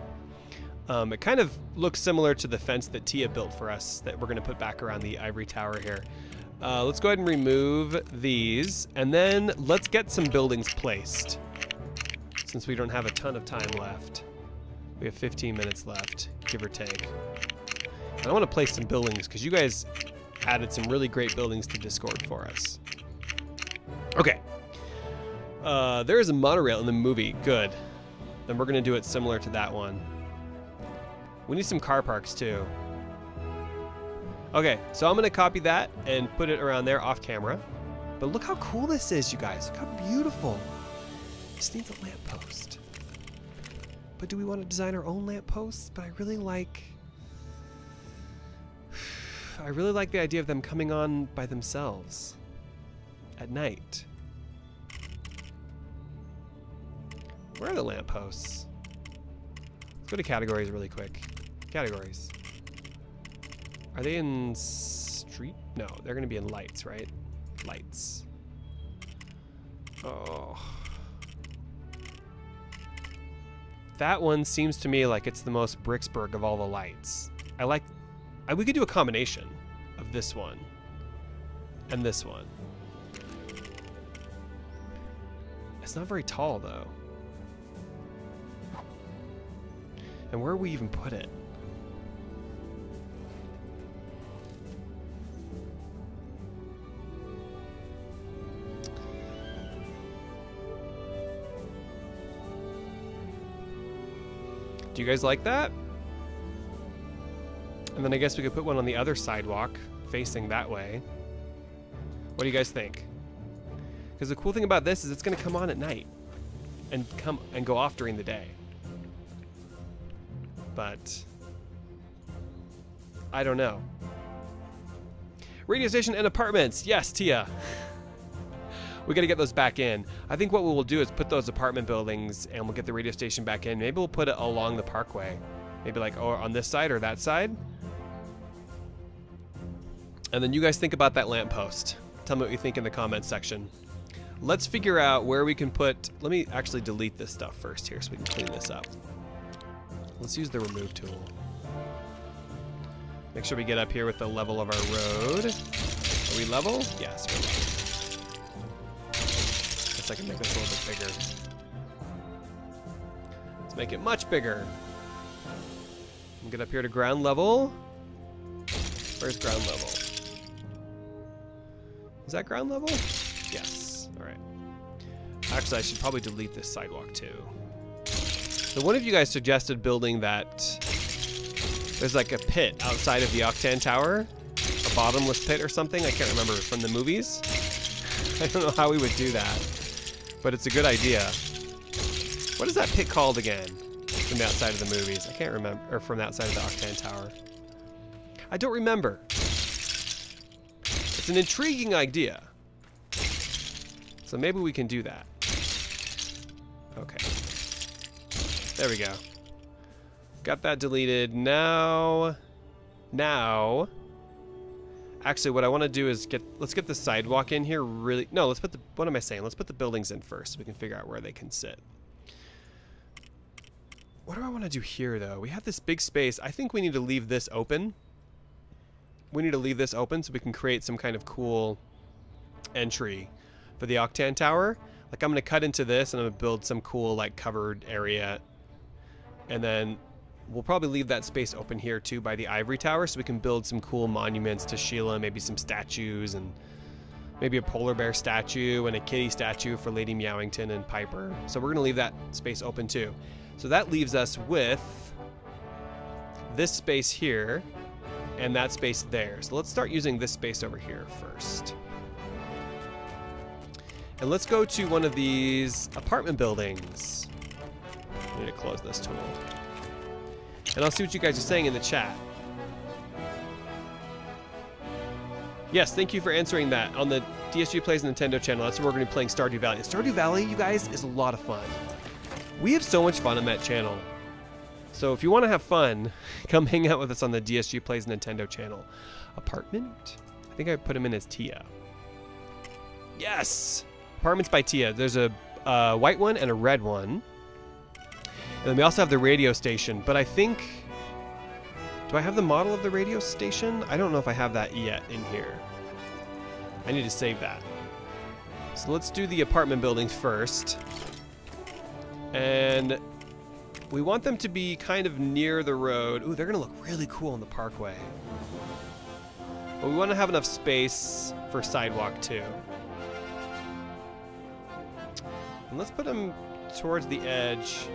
It kind of looks similar to the fence that Tia built for us that we're going to put back around the ivory tower here. Let's go ahead and remove these, and then let's get some buildings placed. Since we don't have a ton of time left. We have 15 minutes left, give or take. And I want to place some buildings because you guys added some really great buildings to Discord for us. Okay. There is a monorail in the movie. Good. Then we're going to do it similar to that one. We need some car parks too. Okay, so I'm going to copy that and put it around there off camera. But look how cool this is, you guys. Look how beautiful. Just needs a lamppost. But do we want to design our own lampposts? But I really like the idea of them coming on by themselves at night. Where are the lampposts? Let's go to categories really quick. Categories. Are they in street? No, they're going to be in lights, right? Lights. Oh. That one seems to me like it's the most Bricksburg of all the lights. We could do a combination of this one and this one. It's not very tall though. And where we even put it? Do you guys like that? And then I guess we could put one on the other sidewalk facing that way. What do you guys think? Because the cool thing about this is it's going to come on at night and come and go off during the day. But I don't know. Radio station and apartments. Yes, Tia. We got to get those back in. I think what we will do is put those apartment buildings and we'll get the radio station back in. Maybe we'll put it along the Parkway. Maybe like on this side or that side. And then you guys think about that lamppost. Tell me what you think in the comments section. Let's figure out where we can put... Let me actually delete this stuff first here so we can clean this up. Let's use the remove tool. Make sure we get up here with the level of our road. Are we level? Yes, we're level. Guess I can make this a little bit bigger. Let's make it much bigger. And get up here to ground level. Where's ground level? Is that ground level? Yes. All right. Actually, I should probably delete this sidewalk too. So one of you guys suggested building that there's like a pit outside of the Octane Tower, a bottomless pit or something. I can't remember from the movies. I don't know how we would do that, but it's a good idea. What is that pit called again from the outside of the movies? I can't remember, or from the outside of the Octane Tower. I don't remember. It's an intriguing idea. So maybe we can do that. Okay. There we go. Got that deleted. Now, actually what I want to do is let's get the sidewalk in here really. No, let's put the, what am I saying? Let's put the buildings in first so we can figure out where they can sit. What do I want to do here though? We have this big space. I think we need to leave this open. We need to leave this open so we can create some kind of cool entry for the Octane Tower. Like I'm going to cut into this and I'm going to build some cool like covered area. And then we'll probably leave that space open here too by the Ivory Tower so we can build some cool monuments to Sheila, maybe some statues and maybe a polar bear statue and a kitty statue for Lady Meowington and Piper. So we're going to leave that space open too. So that leaves us with this space here and that space there. So let's start using this space over here first. And let's go to one of these apartment buildings. I need to close this tool. And I'll see what you guys are saying in the chat. Yes, thank you for answering that. On the DSG Plays Nintendo channel. That's where we're going to be playing Stardew Valley. Stardew Valley, you guys, is a lot of fun. We have so much fun on that channel. So if you want to have fun, come hang out with us on the DSG Plays Nintendo channel. Apartment? I think I put him in as Tia. Yes! Apartments by Tia. There's a white one and a red one. And then we also have the radio station. But I think... Do I have the model of the radio station? I don't know if I have that yet in here. I need to save that. So let's do the apartment buildings first. And we want them to be kind of near the road. Ooh, they're going to look really cool on the Parkway. But we want to have enough space for sidewalk too. And let's put them towards the edge.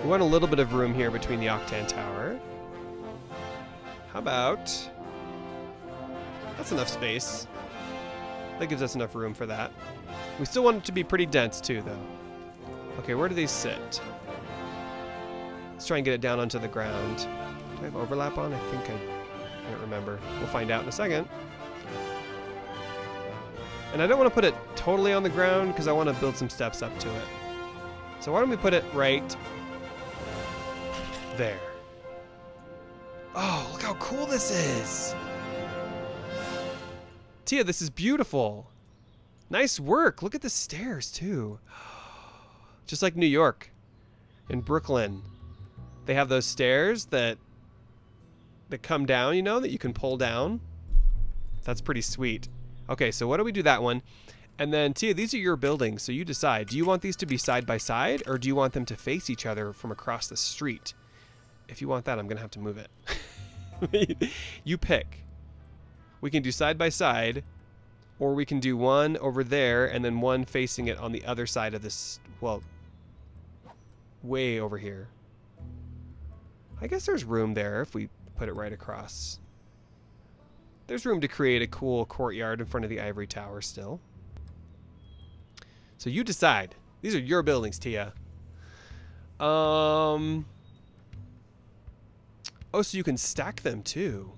We want a little bit of room here between the Octane Tower. How about... That's enough space. That gives us enough room for that. We still want it to be pretty dense too, though. Okay, where do these sit? Let's try and get it down onto the ground. Do I have overlap on? I think I don't remember. We'll find out in a second. And I don't want to put it totally on the ground because I want to build some steps up to it. So why don't we put it right there? Oh, look how cool this is! Tia, this is beautiful. Nice work. Look at the stairs, too. Just like New York. In Brooklyn. They have those stairs that come down, you know, that you can pull down. That's pretty sweet. Okay, so why don't we do that one? And then, Tia, these are your buildings, so you decide. Do you want these to be side by side, or do you want them to face each other from across the street? If you want that, I'm going to have to move it. You pick. We can do side by side, or we can do one over there and then one facing it on the other side of this, well, way over here. I guess there's room there if we put it right across. There's room to create a cool courtyard in front of the ivory tower still. So you decide. These are your buildings, Tia. Oh, so you can stack them too.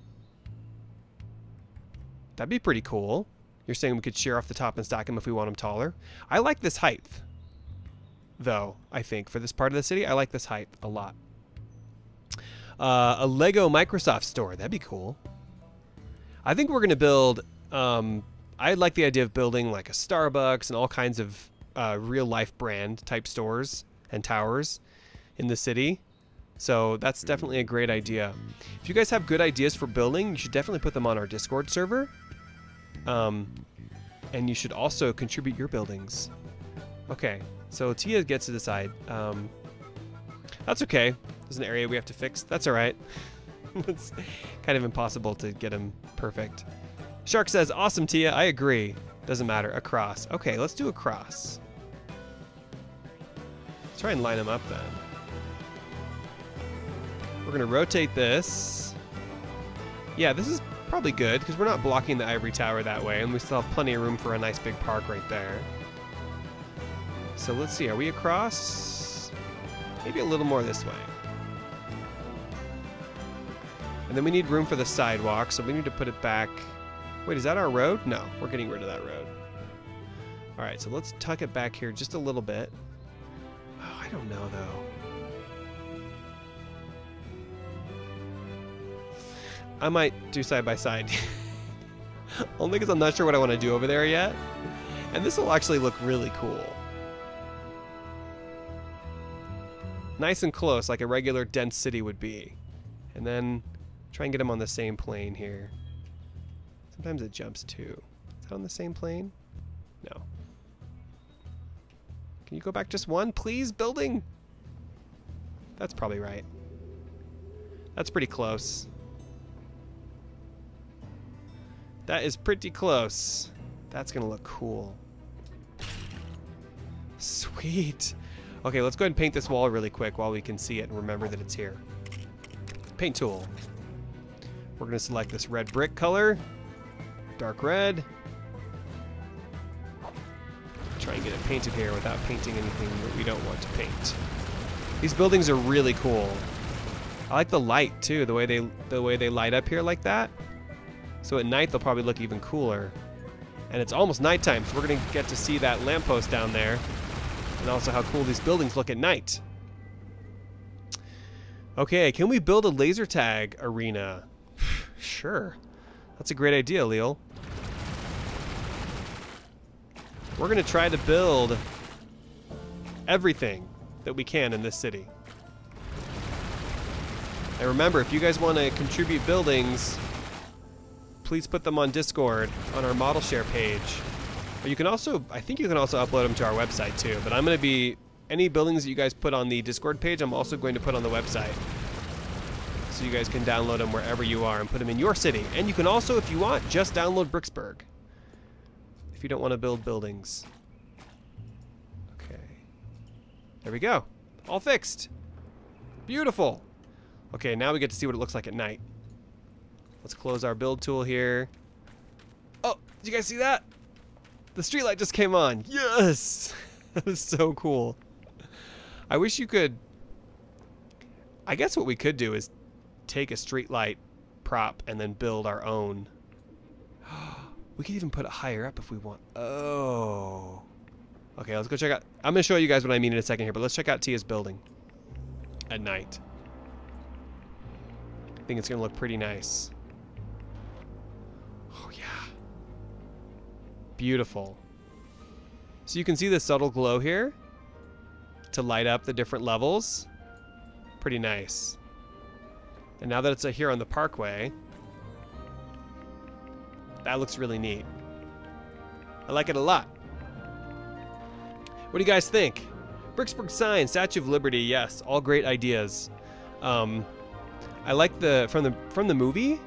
That'd be pretty cool. You're saying we could shear off the top and stack them if we want them taller. I like this height, though, I think. For this part of the city, I like this height a lot. A Lego Microsoft store. That'd be cool. I think we're going to build... I like the idea of building like a Starbucks and all kinds of real-life brand type stores and towers in the city. So that's definitely a great idea. If you guys have good ideas for building, you should definitely put them on our Discord server. And you should also contribute your buildings. Okay, so Tia gets to decide. That's okay. There's an area we have to fix. That's all right. It's kind of impossible to get him perfect. Shark says, awesome, Tia. I agree. Doesn't matter. A cross. Okay, let's do a cross. Let's try and line them up then. We're going to rotate this. Yeah, this is probably good because we're not blocking the ivory tower that way, and we still have plenty of room for a nice big park right there. So let's see. Are we across? Maybe a little more this way. And then we need room for the sidewalk, so we need to put it back. Wait, is that our road? No, we're getting rid of that road. All right, so let's tuck it back here just a little bit. Oh, I don't know, though. I might do side by side. Only because I'm not sure what I want to do over there yet. And this will actually look really cool. Nice and close, like a regular dense city would be. And then try and get them on the same plane here. Sometimes it jumps too. Is that on the same plane? No. Can you go back just one, please, building? That's probably right. That's pretty close. That is pretty close. That's gonna look cool. Sweet. Okay, let's go ahead and paint this wall really quick while we can see it and remember that it's here. Paint tool. We're gonna select this red brick color. Dark red. Try and get it painted here without painting anything that we don't want to paint. These buildings are really cool. I like the light too, the way they light up here like that. So at night they'll probably look even cooler. And it's almost nighttime, so we're going to get to see that lamppost down there. And also how cool these buildings look at night. Okay, can we build a laser tag arena? Sure. That's a great idea, Leal. We're going to try to build everything that we can in this city. And remember, if you guys want to contribute buildings, please put them on Discord on our model share page. But you can also, I think you can also upload them to our website too. But I'm going to be, any buildings that you guys put on the Discord page, I'm also going to put on the website. So you guys can download them wherever you are and put them in your city. And you can also, if you want, just download Bricksburg. If you don't want to build buildings. Okay. There we go. All fixed. Beautiful. Okay, now we get to see what it looks like at night. Let's close our build tool here. Oh, did you guys see that? The streetlight just came on. Yes! That was so cool. I wish you could... I guess what we could do is take a streetlight prop and then build our own. We could even put it higher up if we want. Oh. Okay, let's go check out... I'm going to show you guys what I mean in a second here, but let's check out Tia's building at night. I think it's going to look pretty nice. Oh, yeah. Beautiful. So you can see the subtle glow here to light up the different levels. Pretty nice. And now that it's here on the Parkway, that looks really neat. I like it a lot. What do you guys think? Bricksburg sign, Statue of Liberty, yes, all great ideas. I like the from the movie.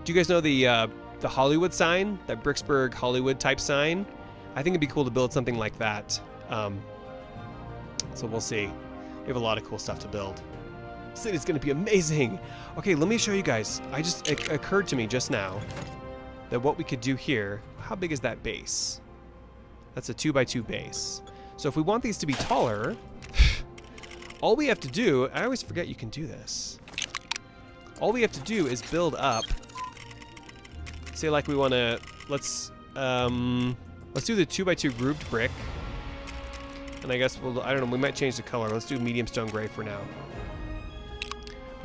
Do you guys know the Hollywood sign, that Bricksburg Hollywood type sign? I think it'd be cool to build something like that. So we'll see. We have a lot of cool stuff to build. City's gonna be amazing. Okay, let me show you guys. It occurred to me just now that what we could do here. How big is that base? That's a 2x2 base. So if we want these to be taller, all we have to do. I always forget you can do this. All we have to do is build up. Say like we want to. Let's do the 2x2 grouped brick. And I guess we'll. I don't know. We might change the color. Let's do medium stone gray for now.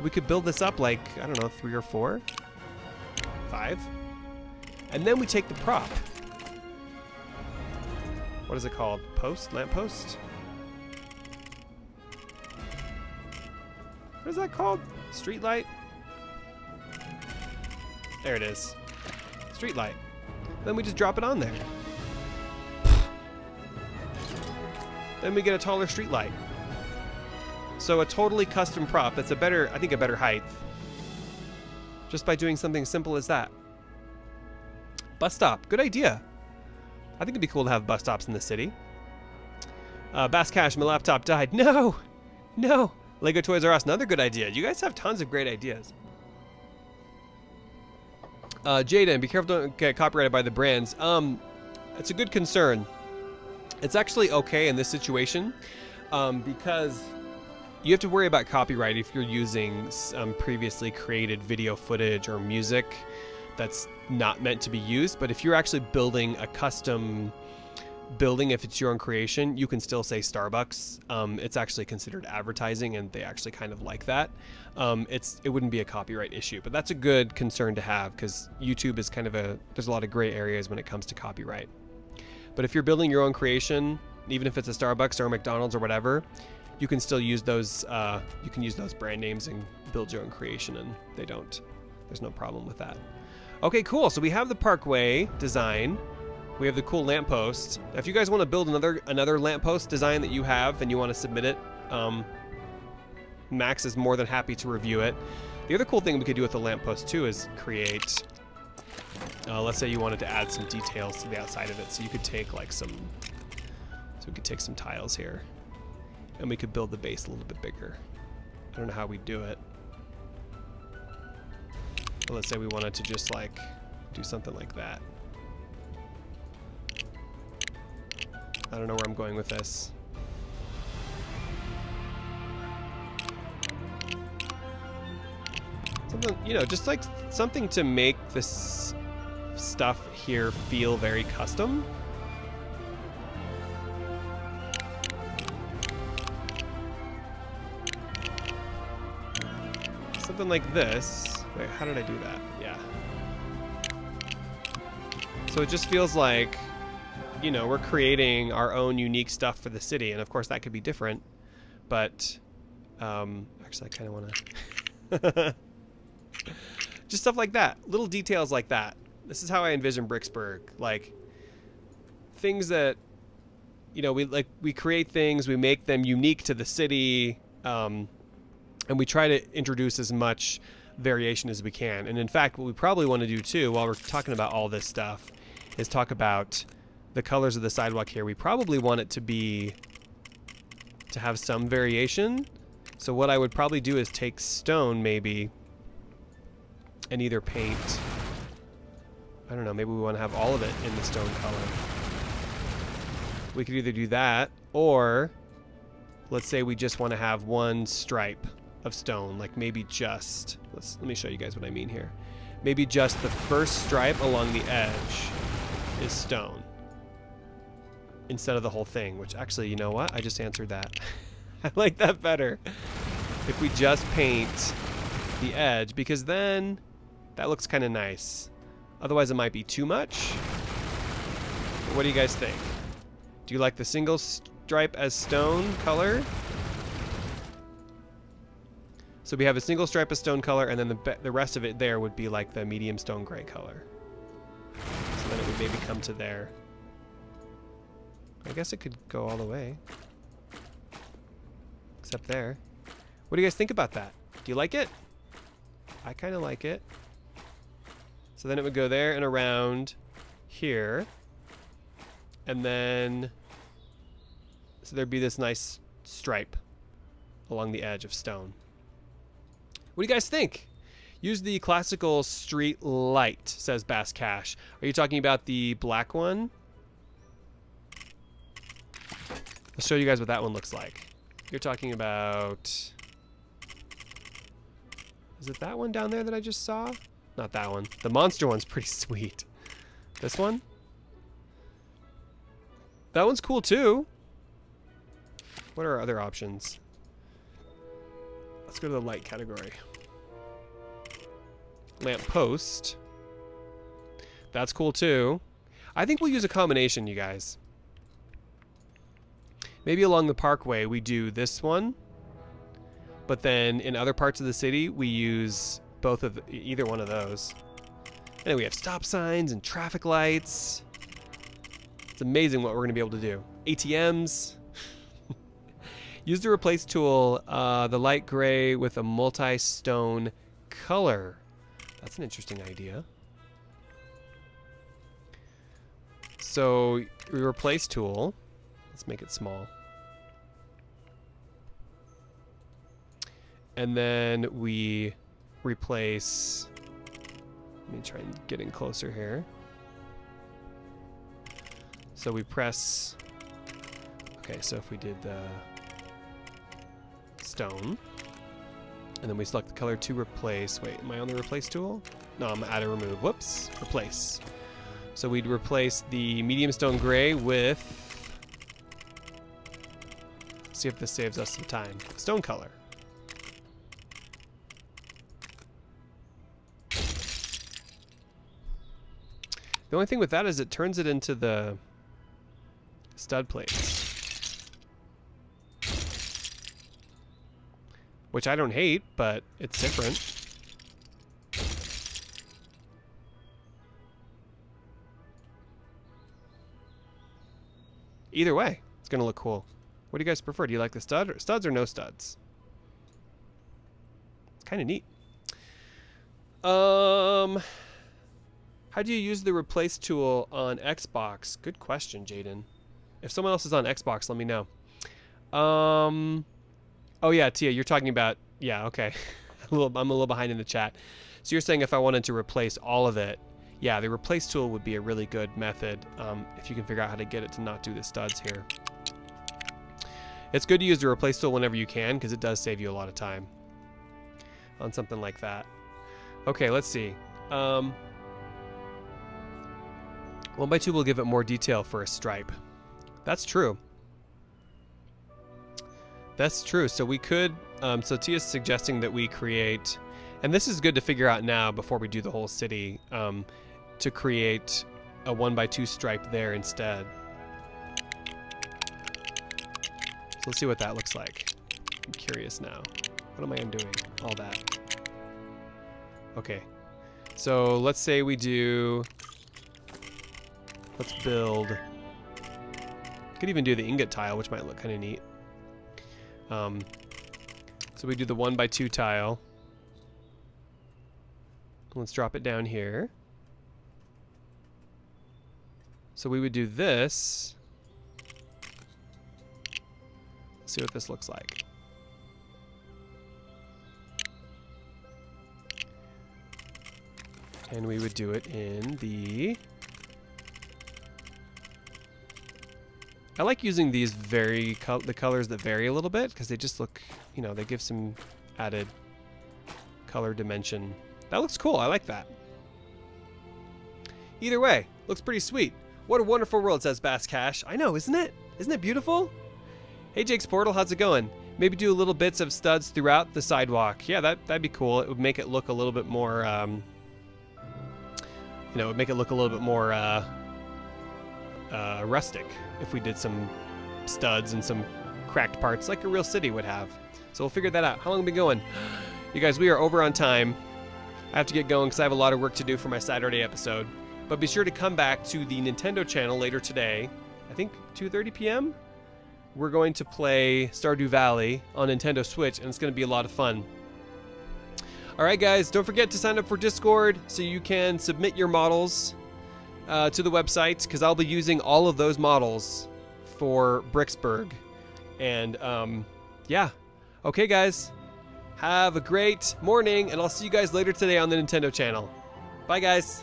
We could build this up like, I don't know, 3 or 4, 5, and then we take the prop. What is it called? Post? Lamp post? What is that called? Street light? There it is. Street light. Then we just drop it on there. Then we get a taller street light. So a totally custom prop that's a better, I think a better height. Just by doing something simple as that. Bus stop, good idea. I think it'd be cool to have bus stops in the city. Bass Cash, my laptop died. No! No! Lego Toys R Us, another good idea. You guys have tons of great ideas. Jaden, be careful, don't get copyrighted by the brands. It's a good concern. It's actually okay in this situation because you have to worry about copyright if you're using previously created video footage or music that's not meant to be used. But if you're actually building a custom building, if it's your own creation, you can still say Starbucks. It's actually considered advertising, and they actually kind of like that. It wouldn't be a copyright issue, but that's a good concern to have because YouTube is kind of there's a lot of gray areas when it comes to copyright. But if you're building your own creation, even if it's a Starbucks or a McDonald's or whatever, you can still use those. You can use those brand names and build your own creation, and they don't. There's no problem with that. Okay, cool. So we have the Parkway design. We have the cool lamppost. Now, if you guys want to build another lamppost design that you have and you want to submit it, Max is more than happy to review it. The other cool thing we could do with the lamppost too is create. Let's say you wanted to add some details to the outside of it, so you could take like some. So we could take some tiles here. And we could build the base a little bit bigger. I don't know how we'd do it. But let's say we wanted to just like do something like that. I don't know where I'm going with this. Something, you know, just like something to make this stuff here feel very custom. Something like this. Wait, how did I do that? Yeah. So it just feels like, you know, we're creating our own unique stuff for the city, and of course that could be different, but actually I kind of want to just stuff like that, little details like that. This is how I envision Bricksburg, like things that, you know, we create things, we make them unique to the city, and we try to introduce as much variation as we can. And in fact, what we probably want to do too, while we're talking about all this stuff, is talk about the colors of the sidewalk here. We probably want it to have some variation. So what I would probably do is take stone maybe and either paint, I don't know, maybe we want to have all of it in the stone color. We could either do that, or let's say we just want to have one stripe of stone, like maybe just, let me show you guys what I mean here. Maybe just the first stripe along the edge is stone instead of the whole thing, which actually, you know what? I just answered that. I like that better. If we just paint the edge, because then that looks kind of nice. Otherwise it might be too much. What do you guys think? Do you like the single stripe as stone color? So we have a single stripe of stone color, and then the rest of it there would be like the medium stone gray color. So then it would maybe come to there. I guess it could go all the way. Except there. What do you guys think about that? Do you like it? I kind of like it. So then it would go there and around here. And then, so there'd be this nice stripe along the edge of stone. What do you guys think? Use the classical street light, says Bass Cash. Are you talking about the black one? I'll show you guys what that one looks like. You're talking about, is it that one down there that I just saw? Not that one. The monster one's pretty sweet. This one? That one's cool too. What are our other options? Let's go to the light category. Lamp post. That's cool too. I think we'll use a combination, you guys. Maybe along the Parkway we do this one, but then in other parts of the city we use both of either one of those. And then we have stop signs and traffic lights. It's amazing what we're going to be able to do. ATMs. Use the replace tool, the light gray with a multi-stone color. That's an interesting idea. So, replace tool. Let's make it small. And then we replace, let me try and get in closer here. So we press, okay, so if we did the stone, and then we select the color to replace, wait, am I on the replace tool? No, I'm add and remove, whoops, replace. So we'd replace the medium stone gray with, let's see if this saves us some time, stone color. The only thing with that is it turns it into the stud plates. Which I don't hate, but it's different. Either way, it's going to look cool. What do you guys prefer? Do you like the studs or no studs? It's kind of neat. How do you use the replace tool on Xbox? Good question, Jaden. If someone else is on Xbox, let me know. Oh yeah, Tia, you're talking about, yeah, okay. I'm a little behind in the chat. So you're saying if I wanted to replace all of it, yeah, the replace tool would be a really good method if you can figure out how to get it to not do the studs here. It's good to use the replace tool whenever you can, because it does save you a lot of time on something like that. Okay, let's see. 1x2 will give it more detail for a stripe. That's true. That's true. So we could, so Tia's suggesting that we create, and this is good to figure out now before we do the whole city, to create a 1x2 stripe there instead. So let's see what that looks like. I'm curious now. What am I doing? All that. Okay. So let's say we do, let's build, could even do the ingot tile, which might look kind of neat. So we do the 1x2 tile. Let's drop it down here. So we would do this. Let's see what this looks like. And we would do it in the... I like using these the colors that vary a little bit because they just look, you know, they give some added color dimension. That looks cool. I like that. Either way, looks pretty sweet. What a wonderful world, says Bass Cash. I know, isn't it? Isn't it beautiful? Hey, Jake's Portal, how's it going? Maybe do little bits of studs throughout the sidewalk. Yeah, that'd be cool. It would make it look a little bit more, you know, it would make it look a little bit more rustic if we did some studs and some cracked parts like a real city would have. So we'll figure that out. How long have we been going? You guys, we are over on time. I have to get going because I have a lot of work to do for my Saturday episode. But be sure to come back to the Nintendo channel later today. I think 2:30 p.m. We're going to play Stardew Valley on Nintendo Switch, and it's going to be a lot of fun. Alright guys, don't forget to sign up for Discord so you can submit your models to the website, because I'll be using all of those models for Bricksburg. And yeah. Okay guys, have a great morning, and I'll see you guys later today on the Nintendo channel. Bye guys.